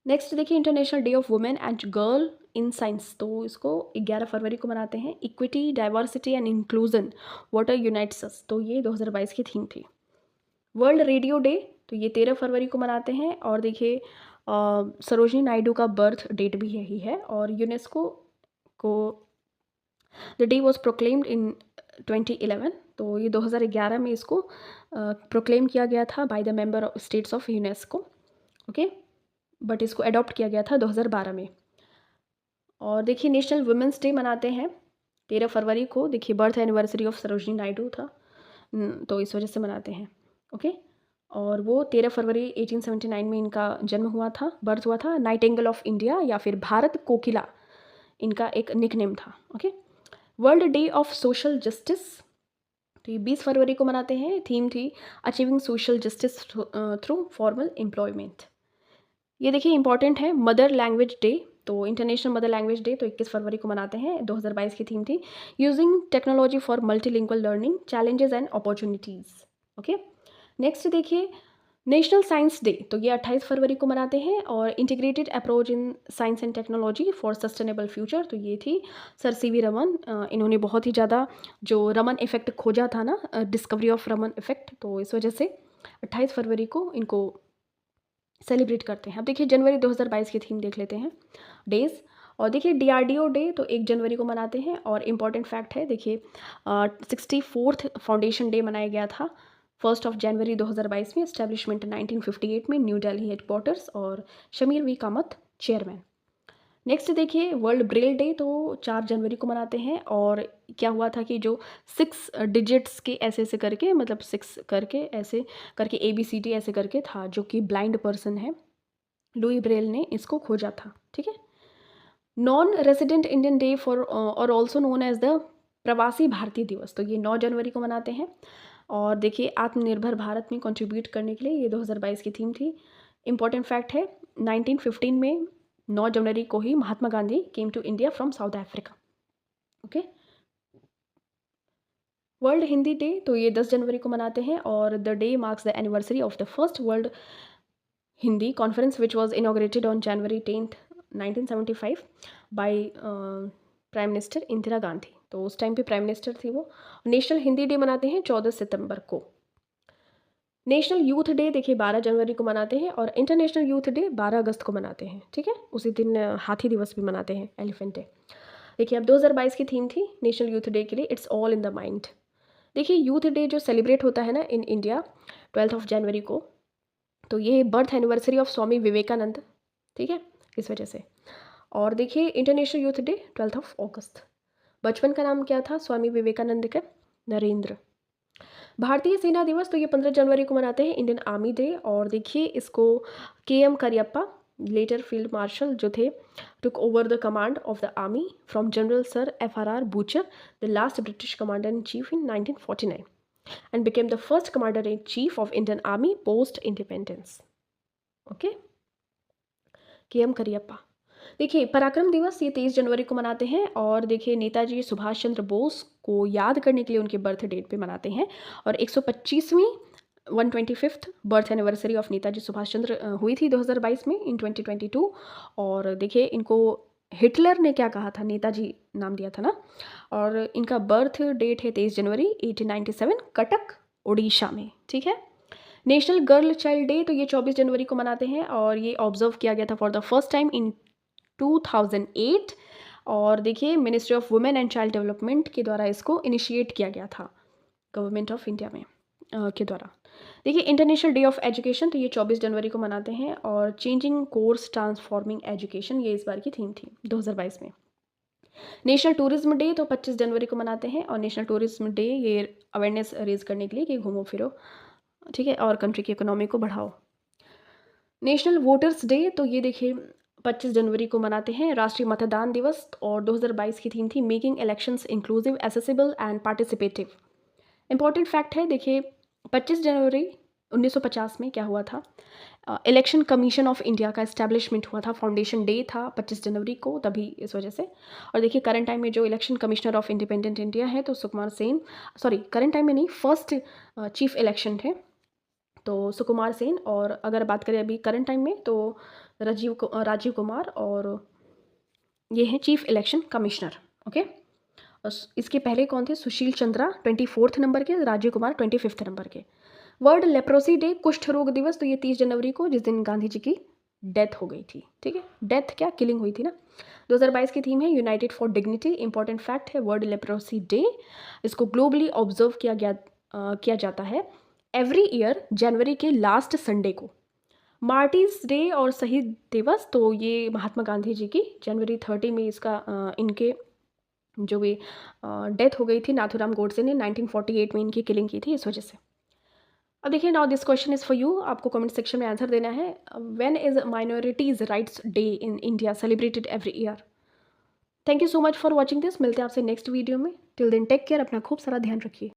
नेक्स्ट देखिए international day of women and girl in science, तो इसको 11 फरवरी को मनाते हैं। Equity, diversity and inclusion water unites us, तो ये 2022 की थीम थी। वर्ल्ड रेडियो डे, तो ये 13 फरवरी को मनाते हैं। और देखिए सरोजिनी नायडू का बर्थ डेट भी यही है। और यूनेस्को को द डे वॉज प्रोक्लेम्ड इन 2011, तो ये 2011 में इसको प्रोक्लेम किया गया था by the member states of UNESCO. Okay, but इसको अडॉप्ट किया गया था 2012 में। और देखिए नेशनल वुमेंस डे मनाते हैं 13 फरवरी को। देखिए birth anniversary of Sarojini Naidu था, तो इस वजह से मनाते हैं। ओके, और वो 13 फरवरी 1879 में इनका जन्म हुआ था, बर्थ हुआ था। नाइटिंगेल ऑफ इंडिया या फिर भारत कोकिला इनका एक निकनेम था। Okay, world day of social justice, तो ये 20 फरवरी को मनाते हैं। थीम थी achieving social justice through formal employment. ये देखिए इंपॉर्टेंट है मदर लैंग्वेज डे, तो इंटरनेशनल मदर लैंग्वेज डे तो 21 फरवरी को मनाते हैं। 2022 की थीम थी using technology for multilingual learning, challenges and opportunities. Okay, next देखिए नेशनल साइंस डे, तो ये 28 फरवरी को मनाते हैं। और integrated approach in science and technology for sustainable future, तो ये थी सर सीवी रमन। इन्होंने बहुत ही ज़्यादा जो रमन इफेक्ट खोजा था ना, डिस्कवरी ऑफ रमन इफेक्ट, तो इस वजह से 28 फरवरी को इनको सेलिब्रेट करते हैं। अब देखिए जनवरी 2022 की थीम देख लेते हैं डेज़। और देखिए डीआरडीओ डे तो 1 जनवरी को मनाते हैं। और इम्पॉर्टेंट फैक्ट है देखिए 64th फाउंडेशन डे मनाया गया था 1 जनवरी 2022 में। इस्टेब्लिशमेंट 1958 में, न्यू दिल्ली हेडक्वार्टर्स, और Samir V Kamat chairman. Next देखिए वर्ल्ड ब्रेल डे, तो 4 जनवरी को मनाते हैं। और क्या हुआ था कि जो 6 डिजिट्स के ऐसे ऐसे करके, मतलब 6 करके ऐसे करके ABCD ऐसे करके था, जो कि ब्लाइंड पर्सन है, लुई ब्रेल ने इसको खोजा था। ठीक है, non resident Indian day for और ऑल्सो नोन एज द प्रवासी भारतीय दिवस, तो ये 9 जनवरी को मनाते हैं। और देखिए आत्मनिर्भर भारत में कंट्रीब्यूट करने के लिए ये 2022 की थीम थी। इम्पॉर्टेंट फैक्ट है 1915 में 9 जनवरी को ही Mahatma Gandhi came to India from South Africa. Okay, world Hindi day, तो ये 10 जनवरी को मनाते हैं। और the day marks the anniversary of the first world Hindi conference which was inaugurated on January 10th 1975 by prime minister Indira Gandhi, तो उस टाइम पे प्राइम मिनिस्टर थी वो। नेशनल हिंदी डे मनाते हैं 14 सितंबर को। नेशनल यूथ डे देखिए 12 जनवरी को मनाते हैं। और इंटरनेशनल यूथ डे 12 अगस्त को मनाते हैं। ठीक है, उसी दिन हाथी दिवस भी मनाते हैं, एलिफेंट डे। देखिए अब 2022 की थीम थी नेशनल यूथ डे के लिए it's all in the mind. देखिए यूथ डे जो सेलिब्रेट होता है ना इन इंडिया 12 जनवरी को, तो ये birth anniversary of Swami Vivekananda, ठीक है, इस वजह से। और देखिए इंटरनेशनल यूथ डे 12 अगस्त। बचपन का नाम क्या था स्वामी विवेकानंद का? नरेंद्र। भारतीय सेना दिवस तो ये 15 जनवरी को मनाते हैं, इंडियन आर्मी डे। और देखिए इसको KM Cariappa later field marshal जो थे took over the command of the army from general sir FRR Bucher, the last British commander in chief in 1949 and became the first commander in chief of Indian Army post independence. Okay, KM Cariappa. देखिए पराक्रम दिवस ये 23 जनवरी को मनाते हैं। और देखिए नेताजी सुभाष चंद्र बोस को याद करने के लिए उनके बर्थ डेट पे मनाते हैं। और 125वीं 125th birth anniversary of Netaji Subhash Chandra हुई थी 2022 में इन 2022। और देखिए इनको हिटलर ने क्या कहा था, नेताजी नाम दिया था ना। और इनका बर्थ डेट है 23 जनवरी 1897 कटक उड़ीसा में। ठीक है, नेशनल गर्ल चाइल्ड डे तो ये 24 जनवरी को मनाते हैं। और ये ऑब्जर्व किया गया था for the first time in 2008। और देखिए ministry of women and child development के द्वारा इसको इनिशिएट किया गया था गवर्नमेंट ऑफ इंडिया में के द्वारा। देखिए इंटरनेशनल डे ऑफ एजुकेशन तो ये 24 जनवरी को मनाते हैं। और चेंजिंग कोर्स ट्रांसफॉर्मिंग एजुकेशन ये इस बार की थीम थी 2022 में। नेशनल टूरिज्म डे तो 25 जनवरी को मनाते हैं। और नेशनल टूरिज्म डे ये अवेयरनेस रेज करने के लिए कि घूमो फिरो ठीक है, और कंट्री की इकोनॉमी को बढ़ाओ। नेशनल वोटर्स डे, तो ये देखिए 25 जनवरी को मनाते हैं। राष्ट्रीय मतदान दिवस, और 2022 की थीम थी making elections inclusive, accessible and participative. Important fact है, देखिए 25 जनवरी 1950 में क्या हुआ था, इलेक्शन कमीशन ऑफ इंडिया का इस्टेब्लिशमेंट हुआ था, फाउंडेशन डे था 25 जनवरी को, तभी इस वजह से। और देखिए करंट टाइम में जो election commissioner of independent India है तो Sukumar Sen, sorry current time में नहीं, फर्स्ट चीफ इलेक्शन थे तो सुकुमार सेन। और अगर बात करें अभी करंट टाइम में तो राजीव कुमार, और ये हैं चीफ इलेक्शन कमिश्नर। ओके, इसके पहले कौन थे, सुशील चंद्रा 24 नंबर के, राजीव कुमार 25 नंबर के। वर्ल्ड लेप्रोसी डे, कुष्ठ रोग दिवस, तो ये 30 जनवरी को, जिस दिन गांधी जी की डेथ हो गई थी। ठीक है, डेथ क्या, किलिंग हुई थी ना। 2022 की थीम है United for dignity. Important fact है, वर्ल्ड लेप्रोसी डे, इसको ग्लोबली ऑब्जर्व किया जाता है एवरी ईयर जनवरी के लास्ट संडे को। मार्टिस डे और शहीद दिवस, तो ये महात्मा गांधी जी की जनवरी 30 में इसका इनके जो भी डेथ हो गई थी, नाथूराम गोडसे ने 1948 में इनकी किलिंग की थी, इस वजह से। अब देखिए, now this question is for you, आपको कमेंट सेक्शन में आंसर देना है। When is minorities rights day in India celebrated every year. Thank you so much for watching this, मिलते हैं आपसे नेक्स्ट वीडियो में। टिल देन टेक केयर, अपना खूब सारा ध्यान रखिए।